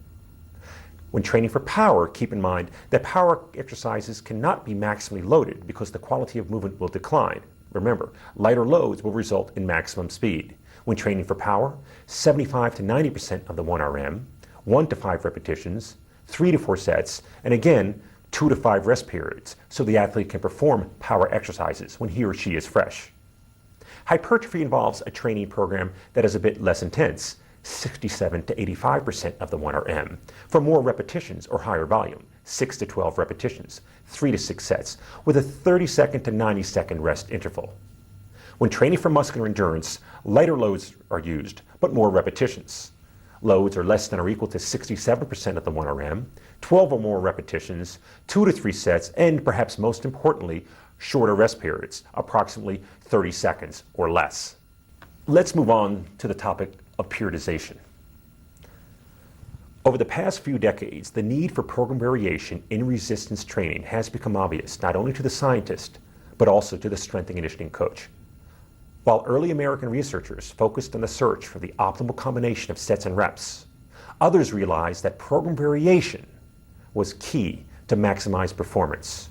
When training for power, keep in mind that power exercises cannot be maximally loaded because the quality of movement will decline. Remember, lighter loads will result in maximum speed. When training for power, 75 to 90% of the 1RM, 1 to 5 repetitions, 3 to 4 sets, and again, 2 to 5 rest periods, so the athlete can perform power exercises when he or she is fresh. Hypertrophy involves a training program that is a bit less intense, 67 to 85% of the 1RM, for more repetitions or higher volume, 6 to 12 repetitions, 3 to 6 sets, with a 30-second to 90-second rest interval. When training for muscular endurance, lighter loads are used, but more repetitions. Loads are less than or equal to 67% of the 1RM, 12 or more repetitions, 2 to 3 sets, and perhaps most importantly, shorter rest periods, approximately 30 seconds or less. Let's move on to the topic of periodization. Over the past few decades, the need for program variation in resistance training has become obvious not only to the scientist, but also to the strength and conditioning coach. While early American researchers focused on the search for the optimal combination of sets and reps, others realized that program variation was key to maximize performance.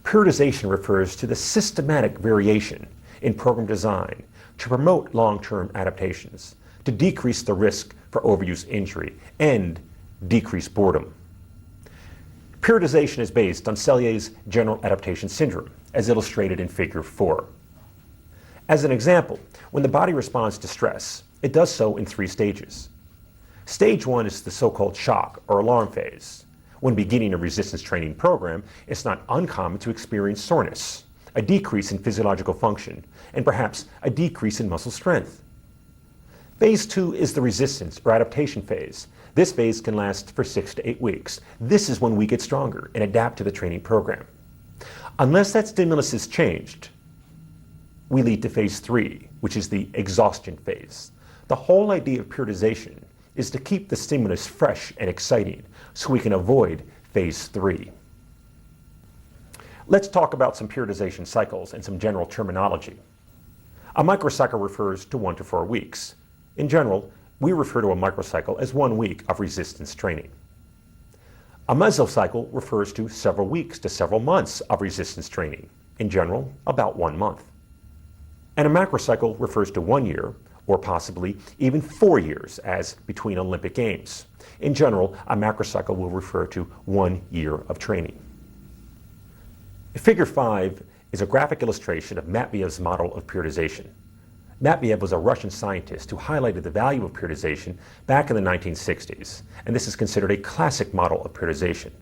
Periodization refers to the systematic variation in program design to promote long-term adaptations, to decrease the risk for overuse injury, and decrease boredom. Periodization is based on Cellier's general adaptation syndrome, as illustrated in Figure 4. As an example, when the body responds to stress, it does so in 3 stages. Stage 1 is the so-called shock or alarm phase. When beginning a resistance training program, it's not uncommon to experience soreness, a decrease in physiological function, and perhaps a decrease in muscle strength. Phase 2 is the resistance or adaptation phase. This phase can last for 6 to 8 weeks. This is when we get stronger and adapt to the training program. Unless that stimulus is changed, we lead to phase 3, which is the exhaustion phase. The whole idea of periodization is to keep the stimulus fresh and exciting so we can avoid phase 3. Let's talk about some periodization cycles and some general terminology. A microcycle refers to 1 to 4 weeks. In general, we refer to a microcycle as 1 week of resistance training. A mesocycle refers to several weeks to several months of resistance training. In general, about 1 month. And a macrocycle refers to 1 year, or possibly even 4 years, as between Olympic Games. In general, a macrocycle will refer to 1 year of training. Figure 5 is a graphic illustration of Matviev's model of periodization. Matviev was a Russian scientist who highlighted the value of periodization back in the 1960s, and this is considered a classic model of periodization.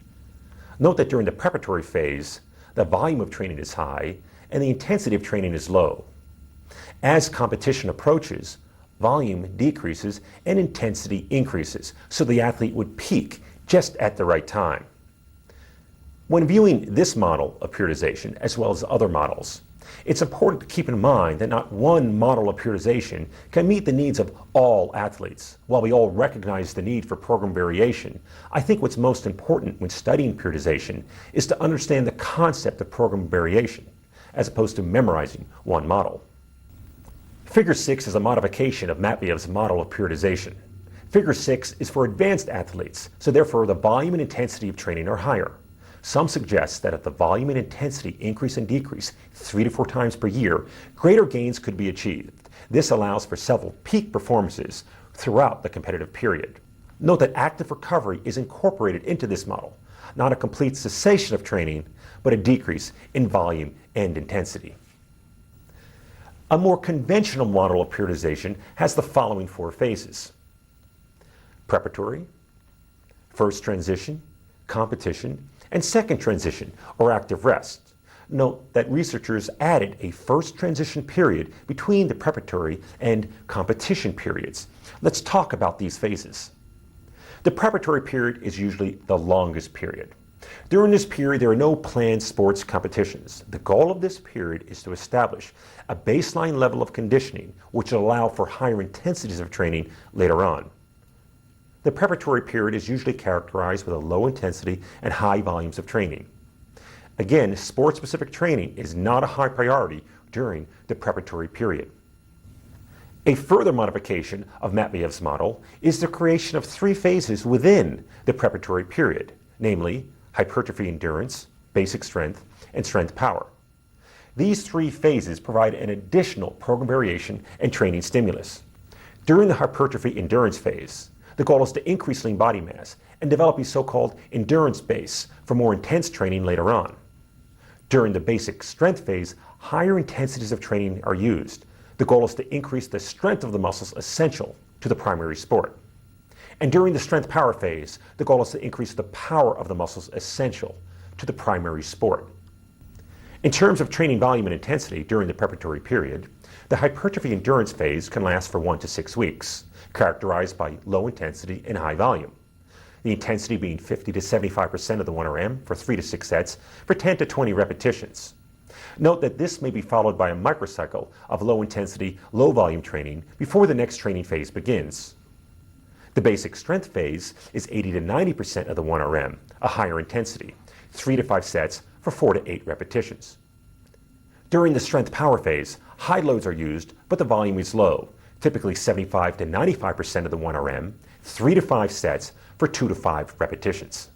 Note that during the preparatory phase, the volume of training is high and the intensity of training is low. As competition approaches, volume decreases and intensity increases, so the athlete would peak just at the right time. When viewing this model of periodization, as well as other models, it's important to keep in mind that not one model of periodization can meet the needs of all athletes. While we all recognize the need for program variation, I think what's most important when studying periodization is to understand the concept of program variation, as opposed to memorizing one model. Figure 6 is a modification of Matveev's model of periodization. Figure 6 is for advanced athletes, so therefore the volume and intensity of training are higher. Some suggest that if the volume and intensity increase and decrease 3 to 4 times per year, greater gains could be achieved. This allows for several peak performances throughout the competitive period. Note that active recovery is incorporated into this model, not a complete cessation of training, but a decrease in volume and intensity. A more conventional model of periodization has the following 4 phases: preparatory, first transition, competition, and second transition, or active rest. Note that researchers added a first transition period between the preparatory and competition periods. Let's talk about these phases. The preparatory period is usually the longest period. During this period, there are no planned sports competitions. The goal of this period is to establish a baseline level of conditioning, which will allow for higher intensities of training later on. The preparatory period is usually characterized with a low intensity and high volumes of training. Again, sport-specific training is not a high priority during the preparatory period. A further modification of Matveev's model is the creation of 3 phases within the preparatory period, namely hypertrophy endurance, basic strength, and strength power. These 3 phases provide an additional program variation and training stimulus. During the hypertrophy endurance phase, the goal is to increase lean body mass and develop a so-called endurance base for more intense training later on. During the basic strength phase, higher intensities of training are used. The goal is to increase the strength of the muscles essential to the primary sport. And during the strength power phase, the goal is to increase the power of the muscles essential to the primary sport. In terms of training volume and intensity during the preparatory period, the hypertrophy endurance phase can last for 1 to 6 weeks, characterized by low intensity and high volume. The intensity being 50 to 75% of the 1RM for 3 to 6 sets for 10 to 20 repetitions. Note that this may be followed by a microcycle of low intensity, low volume training before the next training phase begins. The basic strength phase is 80 to 90% of the 1RM, a higher intensity, 3 to 5 sets for 4 to 8 repetitions. During the strength power phase, high loads are used, but the volume is low, typically 75 to 95% of the 1RM, 3 to 5 sets for 2 to 5 repetitions.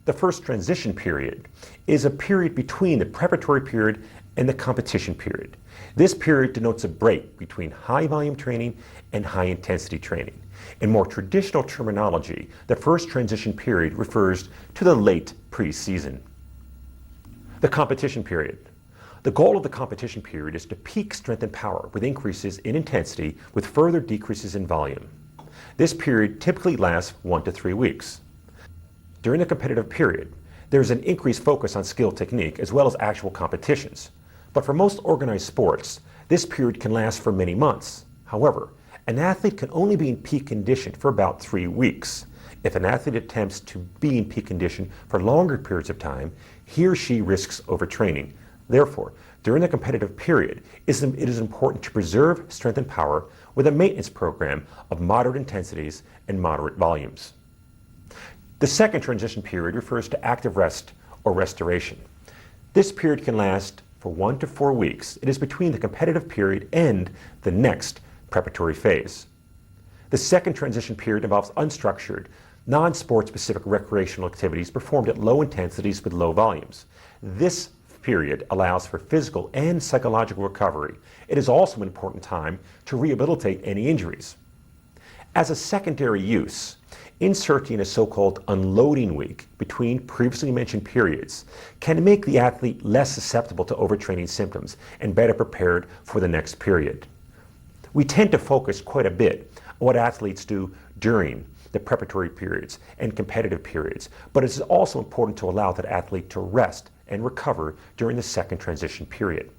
The first transition period is a period between the preparatory period and the competition period. This period denotes a break between high volume training and high intensity training. In more traditional terminology, the first transition period refers to the late pre-season. The competition period. The goal of the competition period is to peak strength and power with increases in intensity with further decreases in volume. This period typically lasts 1 to 3 weeks. During the competitive period, there is an increased focus on skill technique as well as actual competitions. But for most organized sports, this period can last for many months. However, an athlete can only be in peak condition for about 3 weeks. If an athlete attempts to be in peak condition for longer periods of time, he or she risks overtraining. Therefore, during the competitive period, it is important to preserve strength and power with a maintenance program of moderate intensities and moderate volumes. The second transition period refers to active rest or restoration. This period can last for 1 to 4 weeks. It is between the competitive period and the next preparatory phase. The second transition period involves unstructured, non-sport specific recreational activities performed at low intensities with low volumes. This period allows for physical and psychological recovery. It is also an important time to rehabilitate any injuries. As a secondary use, inserting a so-called unloading week between previously mentioned periods can make the athlete less susceptible to overtraining symptoms and better prepared for the next period. We tend to focus quite a bit on what athletes do during the preparatory periods and competitive periods, but it is also important to allow that athlete to rest and recover during the second transition period.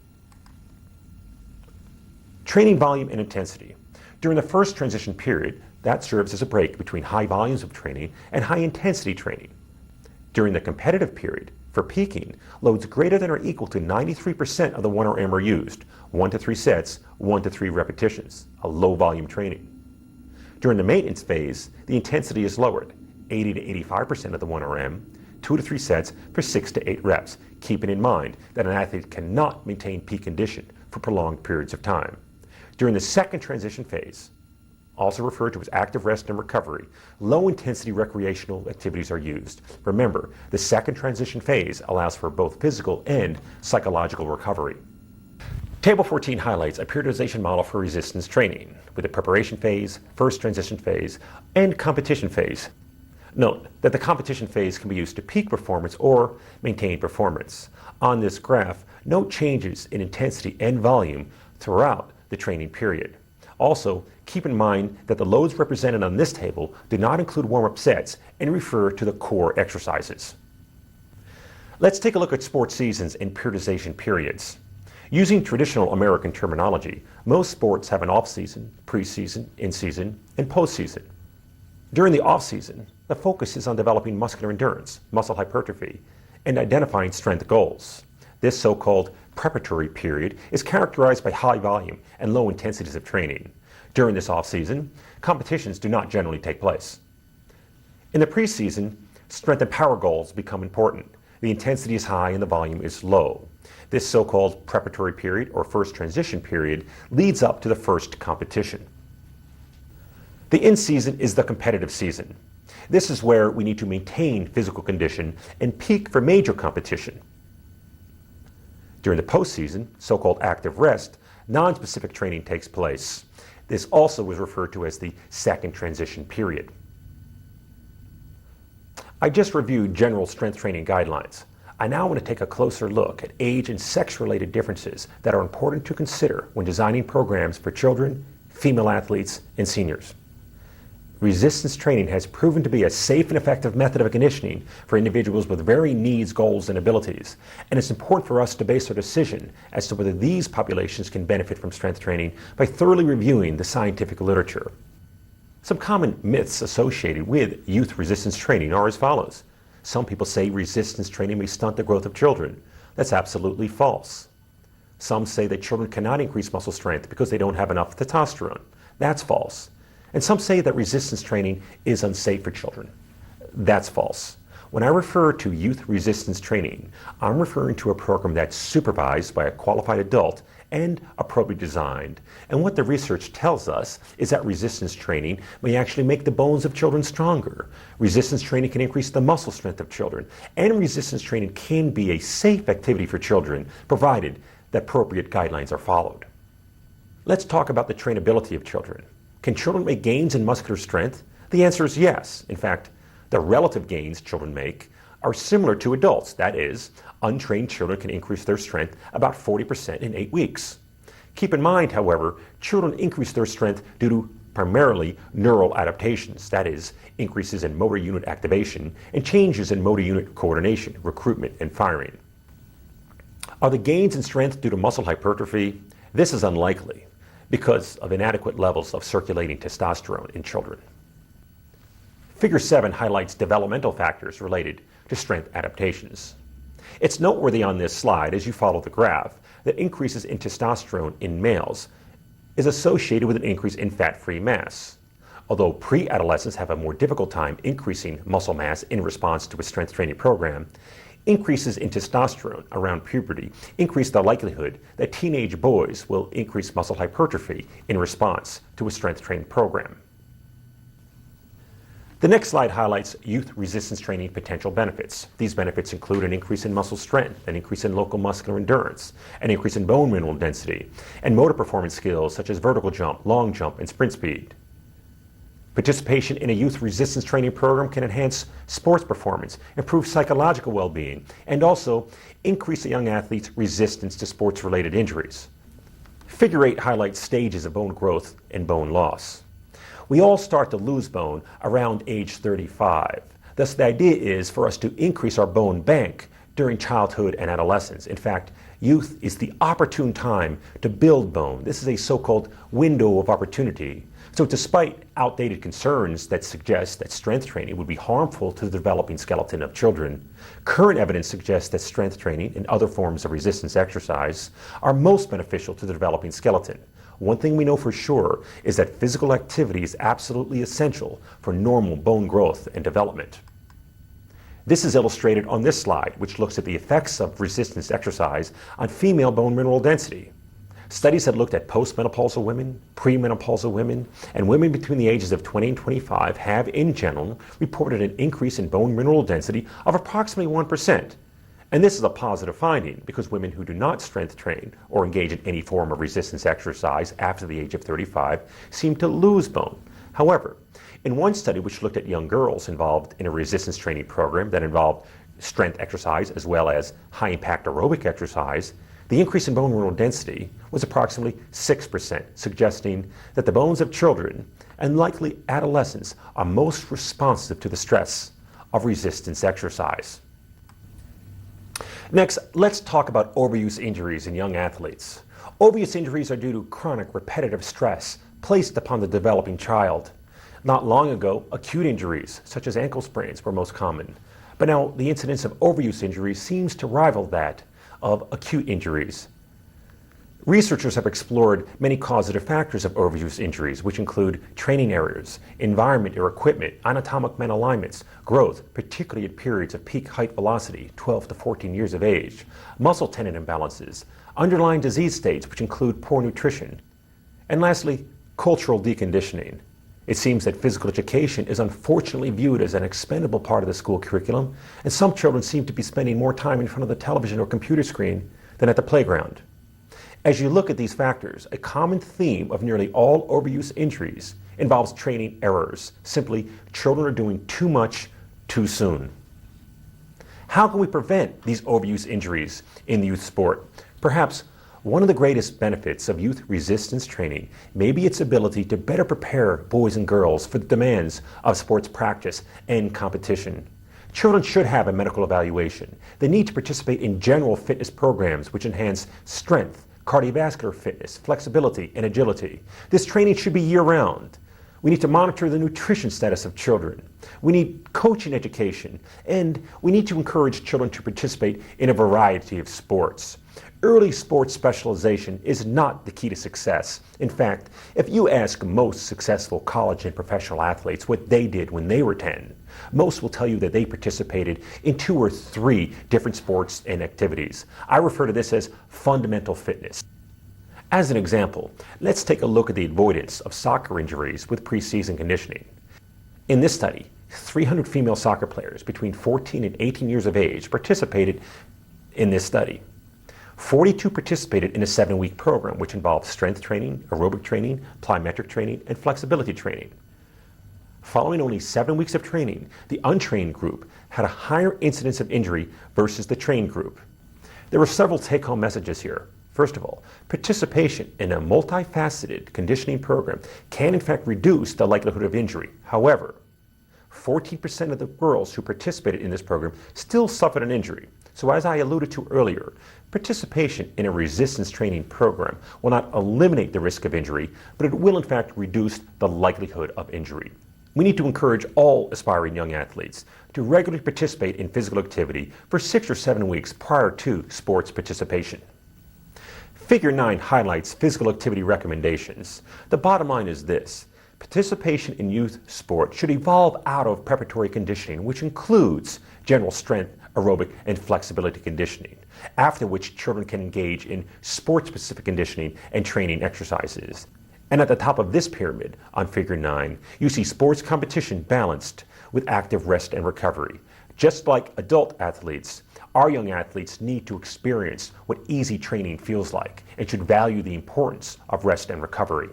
Training volume and intensity. During the first transition period, that serves as a break between high volumes of training and high intensity training. During the competitive period, for peaking, loads greater than or equal to 93% of the 1RM are used, 1 to 3 sets, 1 to 3 repetitions, a low volume training. During the maintenance phase, the intensity is lowered, 80 to 85% of the 1RM, 2 to 3 sets for 6 to 8 reps, keeping in mind that an athlete cannot maintain peak condition for prolonged periods of time. During the second transition phase, also referred to as active rest and recovery, low-intensity recreational activities are used. Remember, the second transition phase allows for both physical and psychological recovery. Table 14 highlights a periodization model for resistance training, with the preparation phase, first transition phase, and competition phase. Note that the competition phase can be used to peak performance or maintain performance. On this graph, note changes in intensity and volume throughout the training period. Also, keep in mind that the loads represented on this table do not include warm-up sets and refer to the core exercises. Let's take a look at sports seasons and periodization periods. Using traditional American terminology, most sports have an off-season, preseason, in-season, and postseason. During the off-season, the focus is on developing muscular endurance, muscle hypertrophy, and identifying strength goals. This so-called preparatory period is characterized by high volume and low intensities of training. During this off-season, competitions do not generally take place. In the preseason, strength and power goals become important. The intensity is high and the volume is low. This so-called preparatory period or first transition period leads up to the first competition. The in-season is the competitive season. This is where we need to maintain physical condition and peak for major competition. During the postseason, so-called active rest, non-specific training takes place. This also is referred to as the second transition period. I just reviewed general strength training guidelines. I now want to take a closer look at age and sex-related differences that are important to consider when designing programs for children, female athletes, and seniors. Resistance training has proven to be a safe and effective method of conditioning for individuals with varying needs, goals, and abilities, and it's important for us to base our decision as to whether these populations can benefit from strength training by thoroughly reviewing the scientific literature. Some common myths associated with youth resistance training are as follows. Some people say resistance training may stunt the growth of children. That's absolutely false. Some say that children cannot increase muscle strength because they don't have enough testosterone. That's false. And some say that resistance training is unsafe for children. That's false. When I refer to youth resistance training, I'm referring to a program that's supervised by a qualified adult and appropriately designed. And what the research tells us is that resistance training may actually make the bones of children stronger. Resistance training can increase the muscle strength of children. And resistance training can be a safe activity for children, provided that appropriate guidelines are followed. Let's talk about the trainability of children. Can children make gains in muscular strength? The answer is yes. In fact, the relative gains children make are similar to adults. That is, untrained children can increase their strength about 40% in 8 weeks. Keep in mind, however, children increase their strength due to primarily neural adaptations. That is, increases in motor unit activation and changes in motor unit coordination, recruitment, and firing. Are the gains in strength due to muscle hypertrophy? This is unlikely, because of inadequate levels of circulating testosterone in children. Figure 7 highlights developmental factors related to strength adaptations. It's noteworthy on this slide, as you follow the graph, that increases in testosterone in males is associated with an increase in fat-free mass. Although pre-adolescents have a more difficult time increasing muscle mass in response to a strength training program, increases in testosterone around puberty increase the likelihood that teenage boys will increase muscle hypertrophy in response to a strength training program. The next slide highlights youth resistance training potential benefits. These benefits include an increase in muscle strength, an increase in local muscular endurance, an increase in bone mineral density, and motor performance skills such as vertical jump, long jump, and sprint speed. Participation in a youth resistance training program can enhance sports performance, improve psychological well-being, and also increase a young athlete's resistance to sports-related injuries. Figure 8 highlights stages of bone growth and bone loss. We all start to lose bone around age 35. Thus, the idea is for us to increase our bone bank during childhood and adolescence. In fact, youth is the opportune time to build bone. This is a so-called window of opportunity. So despite outdated concerns that suggest that strength training would be harmful to the developing skeleton of children, current evidence suggests that strength training and other forms of resistance exercise are most beneficial to the developing skeleton. One thing we know for sure is that physical activity is absolutely essential for normal bone growth and development. This is illustrated on this slide, which looks at the effects of resistance exercise on female bone mineral density. Studies have looked at postmenopausal women, premenopausal women, and women between the ages of 20 and 25 have, in general, reported an increase in bone mineral density of approximately 1%. And this is a positive finding because women who do not strength train or engage in any form of resistance exercise after the age of 35 seem to lose bone. However, in one study which looked at young girls involved in a resistance training program that involved strength exercise as well as high-impact aerobic exercise, the increase in bone mineral density was approximately 6%, suggesting that the bones of children and likely adolescents are most responsive to the stress of resistance exercise. Next, let's talk about overuse injuries in young athletes. Overuse injuries are due to chronic repetitive stress placed upon the developing child. Not long ago, acute injuries, such as ankle sprains, were most common. But now the incidence of overuse injuries seems to rival that of acute injuries. Researchers have explored many causative factors of overuse injuries, which include training errors, environment or equipment, anatomic malalignments, growth, particularly at periods of peak height velocity, 12 to 14 years of age, muscle tendon imbalances, underlying disease states, which include poor nutrition, and lastly, cultural deconditioning. It seems that physical education is unfortunately viewed as an expendable part of the school curriculum, and some children seem to be spending more time in front of the television or computer screen than at the playground. As you look at these factors, a common theme of nearly all overuse injuries involves training errors. Simply, children are doing too much too soon. How can we prevent these overuse injuries in the youth sport? Perhaps one of the greatest benefits of youth resistance training may be its ability to better prepare boys and girls for the demands of sports practice and competition. Children should have a medical evaluation. They need to participate in general fitness programs which enhance strength, cardiovascular fitness, flexibility, and agility. This training should be year-round. We need to monitor the nutrition status of children. We need coaching education, and we need to encourage children to participate in a variety of sports. Early sports specialization is not the key to success. In fact, if you ask most successful college and professional athletes what they did when they were 10, most will tell you that they participated in 2 or 3 different sports and activities. I refer to this as fundamental fitness. As an example, let's take a look at the avoidance of soccer injuries with preseason conditioning. In this study, 300 female soccer players between 14 and 18 years of age participated in this study. 42 participated in a 7-week program which involved strength training, aerobic training, plyometric training, and flexibility training. Following only 7 weeks of training, the untrained group had a higher incidence of injury versus the trained group. There were several take-home messages here. First of all, participation in a multifaceted conditioning program can in fact reduce the likelihood of injury. However, 14% of the girls who participated in this program still suffered an injury. So as I alluded to earlier, participation in a resistance training program will not eliminate the risk of injury, but it will in fact reduce the likelihood of injury. We need to encourage all aspiring young athletes to regularly participate in physical activity for 6 or 7 weeks prior to sports participation. Figure 9 highlights physical activity recommendations. The bottom line is this: participation in youth sport should evolve out of preparatory conditioning, which includes general strength, aerobic, and flexibility conditioning, after which children can engage in sport-specific conditioning and training exercises. And at the top of this pyramid, on Figure 9, you see sports competition balanced with active rest and recovery. Just like adult athletes, our young athletes need to experience what easy training feels like and should value the importance of rest and recovery.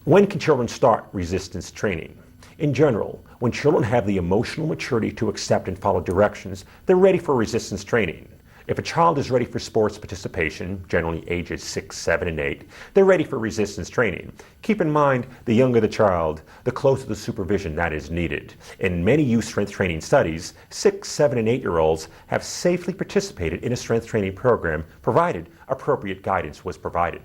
When can children start resistance training? In general, when children have the emotional maturity to accept and follow directions, they're ready for resistance training. If a child is ready for sports participation, generally ages 6, 7, and 8, they're ready for resistance training. Keep in mind, the younger the child, the closer the supervision that is needed. In many youth strength training studies, 6, 7, and 8-year-olds have safely participated in a strength training program, provided appropriate guidance was provided.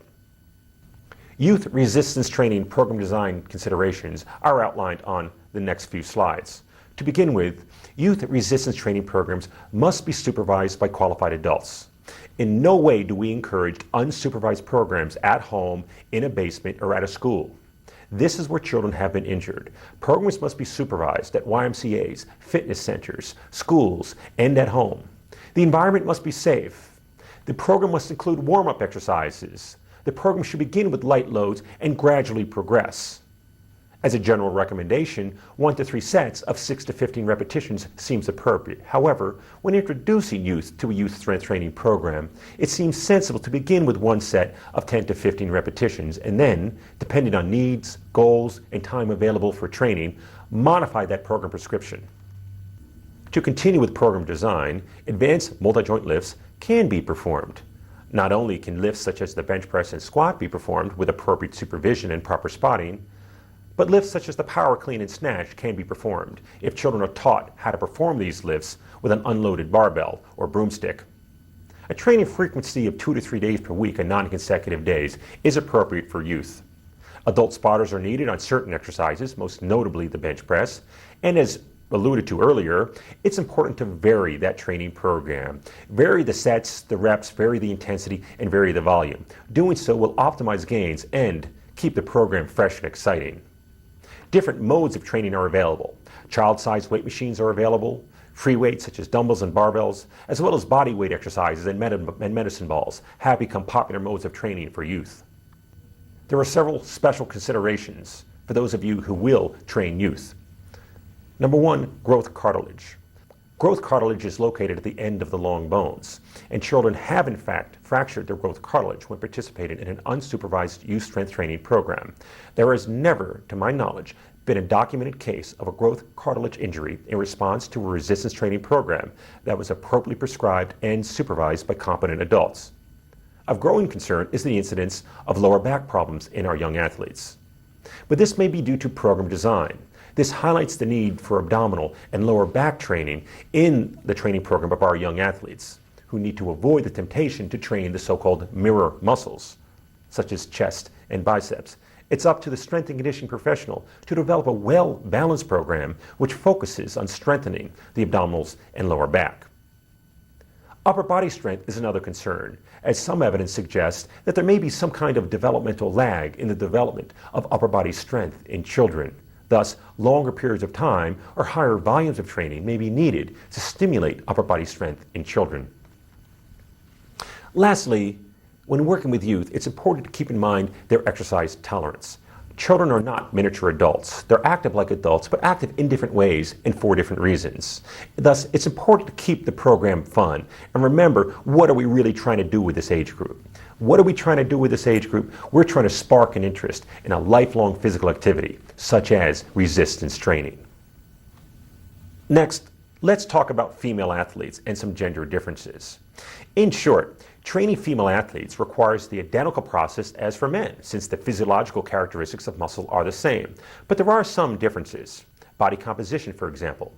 Youth resistance training program design considerations are outlined on the next few slides. To begin with, youth resistance training programs must be supervised by qualified adults. In no way do we encourage unsupervised programs at home, in a basement, or at a school. This is where children have been injured. Programs must be supervised at YMCAs, fitness centers, schools, and at home. The environment must be safe. The program must include warm-up exercises. The program should begin with light loads and gradually progress. As a general recommendation, 1 to 3 sets of 6 to 15 repetitions seems appropriate. However, when introducing youth to a youth strength training program, it seems sensible to begin with one set of 10 to 15 repetitions and then, depending on needs, goals, and time available for training, modify that program prescription. To continue with program design, advanced multi-joint lifts can be performed. Not only can lifts such as the bench press and squat be performed with appropriate supervision and proper spotting, but lifts such as the power clean and snatch can be performed if children are taught how to perform these lifts with an unloaded barbell or broomstick. A training frequency of 2 to 3 days per week on non-consecutive days is appropriate for youth. Adult spotters are needed on certain exercises, most notably the bench press, and as alluded to earlier, it's important to vary that training program. Vary the sets, the reps, vary the intensity, and vary the volume. Doing so will optimize gains and keep the program fresh and exciting. Different modes of training are available. Child-sized weight machines are available, free weights such as dumbbells and barbells, as well as body weight exercises and medicine balls have become popular modes of training for youth. There are several special considerations for those of you who will train youth. Number 1, growth cartilage. Growth cartilage is located at the end of the long bones, and children have in fact fractured their growth cartilage when participating in an unsupervised youth strength training program. There has never, to my knowledge, been a documented case of a growth cartilage injury in response to a resistance training program that was appropriately prescribed and supervised by competent adults. Of growing concern is the incidence of lower back problems in our young athletes. But this may be due to program design. This highlights the need for abdominal and lower back training in the training program of our young athletes, who need to avoid the temptation to train the so-called mirror muscles, such as chest and biceps. It's up to the strength and conditioning professional to develop a well-balanced program which focuses on strengthening the abdominals and lower back. Upper body strength is another concern, as some evidence suggests that there may be some kind of developmental lag in the development of upper body strength in children. Thus, longer periods of time or higher volumes of training may be needed to stimulate upper body strength in children. Lastly, when working with youth, it's important to keep in mind their exercise tolerance. Children are not miniature adults. They're active like adults, but active in different ways and for different reasons. Thus, it's important to keep the program fun. And remember, what are we really trying to do with this age group? What are we trying to do with this age group? We're trying to spark an interest in a lifelong physical activity, such as resistance training. Next, let's talk about female athletes and some gender differences. In short, training female athletes requires the identical process as for men, since the physiological characteristics of muscle are the same. But there are some differences. Body composition, for example.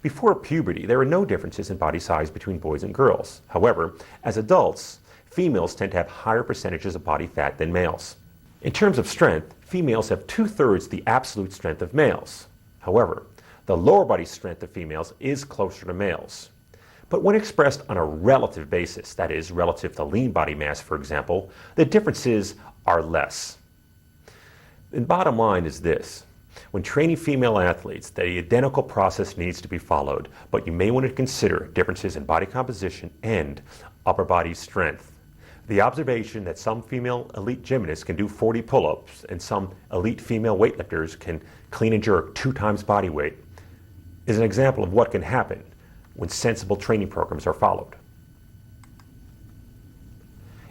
Before puberty, there are no differences in body size between boys and girls. However, as adults, females tend to have higher percentages of body fat than males. In terms of strength, females have 2/3 the absolute strength of males. However, the lower body strength of females is closer to males. But when expressed on a relative basis, that is, relative to lean body mass, for example, the differences are less. The bottom line is this. When training female athletes, the identical process needs to be followed, but you may want to consider differences in body composition and upper body strength. The observation that some female elite gymnasts can do 40 pull-ups and some elite female weightlifters can clean and jerk 2 times body weight is an example of what can happen when sensible training programs are followed.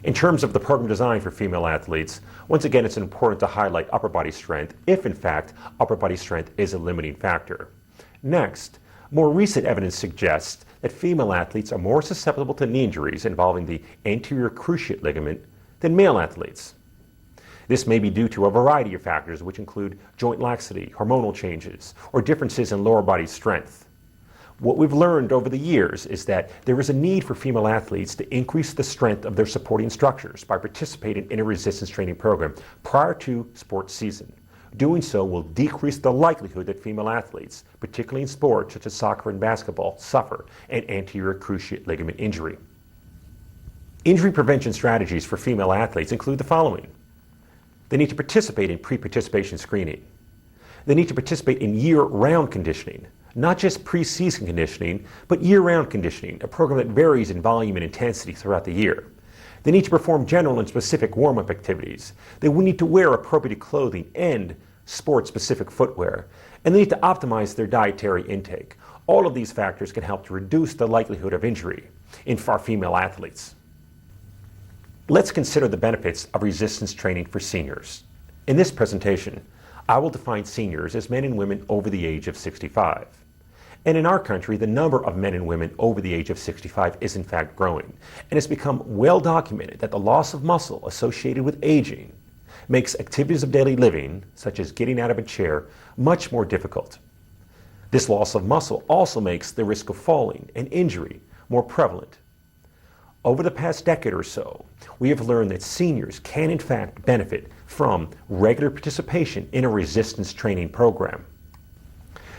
In terms of the program design for female athletes, once again it's important to highlight upper body strength if in fact upper body strength is a limiting factor. Next, More recent evidence suggests that female athletes are more susceptible to knee injuries involving the anterior cruciate ligament than male athletes. This may be due to a variety of factors, which include joint laxity, hormonal changes, or differences in lower body strength. What we've learned over the years is that there is a need for female athletes to increase the strength of their supporting structures by participating in a resistance training program prior to sports season. Doing so will decrease the likelihood that female athletes, particularly in sports such as soccer and basketball, suffer an anterior cruciate ligament injury. Injury prevention strategies for female athletes include the following. They need to participate in pre-participation screening. They need to participate in year-round conditioning, not just pre-season conditioning, but year-round conditioning, a program that varies in volume and intensity throughout the year. They need to perform general and specific warm-up activities. They will need to wear appropriate clothing and sport-specific footwear. And they need to optimize their dietary intake. All of these factors can help to reduce the likelihood of injury in our female athletes. Let's consider the benefits of resistance training for seniors. In this presentation, I will define seniors as men and women over the age of 65. And in our country, the number of men and women over the age of 65 is in fact growing. And it's become well documented that the loss of muscle associated with aging makes activities of daily living, such as getting out of a chair, much more difficult. This loss of muscle also makes the risk of falling and injury more prevalent. Over the past decade or so, we have learned that seniors can in fact benefit from regular participation in a resistance training program.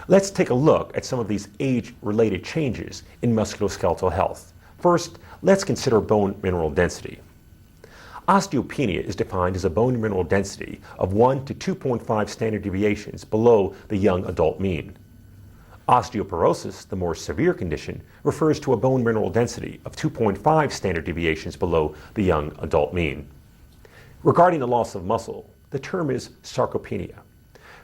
Let's take a look at some of these age-related changes in musculoskeletal health. First, let's consider bone mineral density. Osteopenia is defined as a bone mineral density of 1 to 2.5 standard deviations below the young adult mean. Osteoporosis, the more severe condition, refers to a bone mineral density of 2.5 standard deviations below the young adult mean. Regarding the loss of muscle, the term is sarcopenia.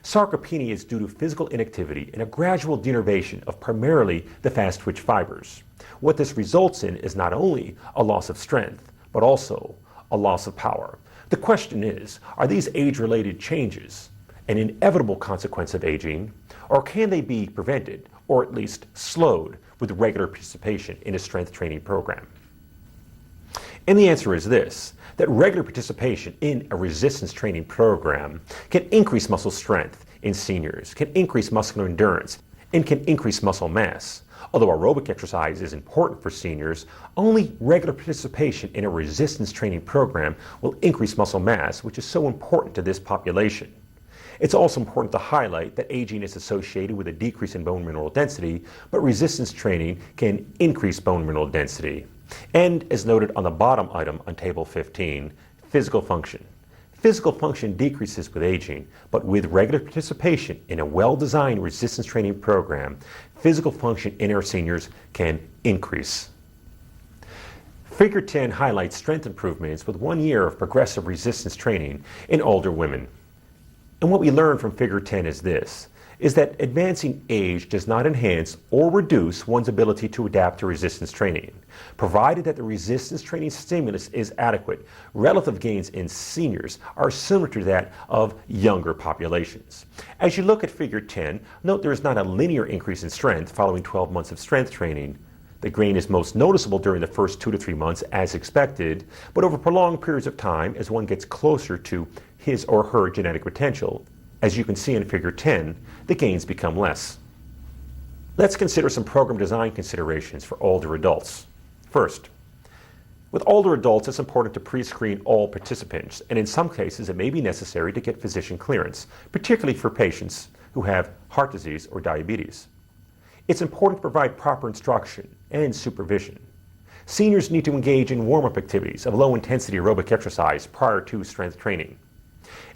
Sarcopenia is due to physical inactivity and a gradual denervation of primarily the fast-twitch fibers. What this results in is not only a loss of strength, but also a loss of power. The question is, are these age-related changes an inevitable consequence of aging, or can they be prevented, or at least slowed, with regular participation in a strength training program? And the answer is this, that regular participation in a resistance training program can increase muscle strength in seniors, can increase muscular endurance, and can increase muscle mass. Although aerobic exercise is important for seniors, only regular participation in a resistance training program will increase muscle mass, which is so important to this population. It's also important to highlight that aging is associated with a decrease in bone mineral density, but resistance training can increase bone mineral density. And as noted on the bottom item on table 15, physical function. Physical function decreases with aging, but with regular participation in a well-designed resistance training program, physical function in our seniors can increase. Figure 10 highlights strength improvements with 1 year of progressive resistance training in older women. And what we learn from Figure 10 is this, is that advancing age does not enhance or reduce one's ability to adapt to resistance training. Provided that the resistance training stimulus is adequate, relative gains in seniors are similar to that of younger populations. As you look at Figure 10, note there is not a linear increase in strength following 12 months of strength training. The gain is most noticeable during the first 2 to 3 months as expected, but over prolonged periods of time as one gets closer to his or her genetic potential. As you can see in Figure 10, the gains become less. Let's consider some program design considerations for older adults. First, with older adults, it's important to pre-screen all participants, and in some cases it may be necessary to get physician clearance, particularly for patients who have heart disease or diabetes. It's important to provide proper instruction and supervision. Seniors need to engage in warm-up activities of low-intensity aerobic exercise prior to strength training.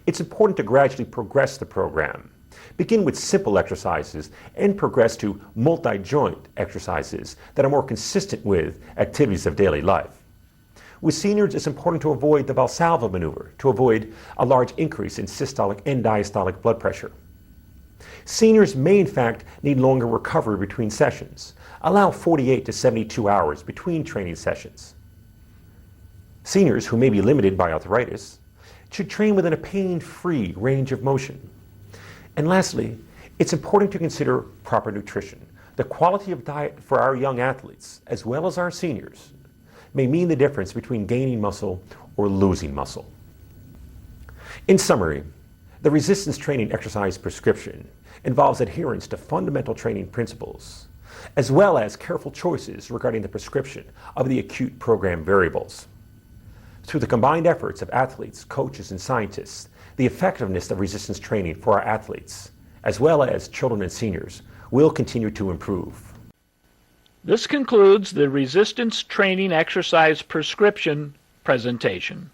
It's important to gradually progress the program. Begin with simple exercises and progress to multi-joint exercises that are more consistent with activities of daily life. With seniors, it's important to avoid the Valsalva maneuver to avoid a large increase in systolic and diastolic blood pressure. Seniors may in fact need longer recovery between sessions. Allow 48 to 72 hours between training sessions. Seniors who may be limited by arthritis should train within a pain-free range of motion. And lastly, it's important to consider proper nutrition. The quality of diet for our young athletes, as well as our seniors, may mean the difference between gaining muscle or losing muscle. In summary, the resistance training exercise prescription involves adherence to fundamental training principles, as well as careful choices regarding the prescription of the acute program variables. Through the combined efforts of athletes, coaches, and scientists, the effectiveness of resistance training for our athletes, as well as children and seniors, will continue to improve. This concludes the resistance training exercise prescription presentation.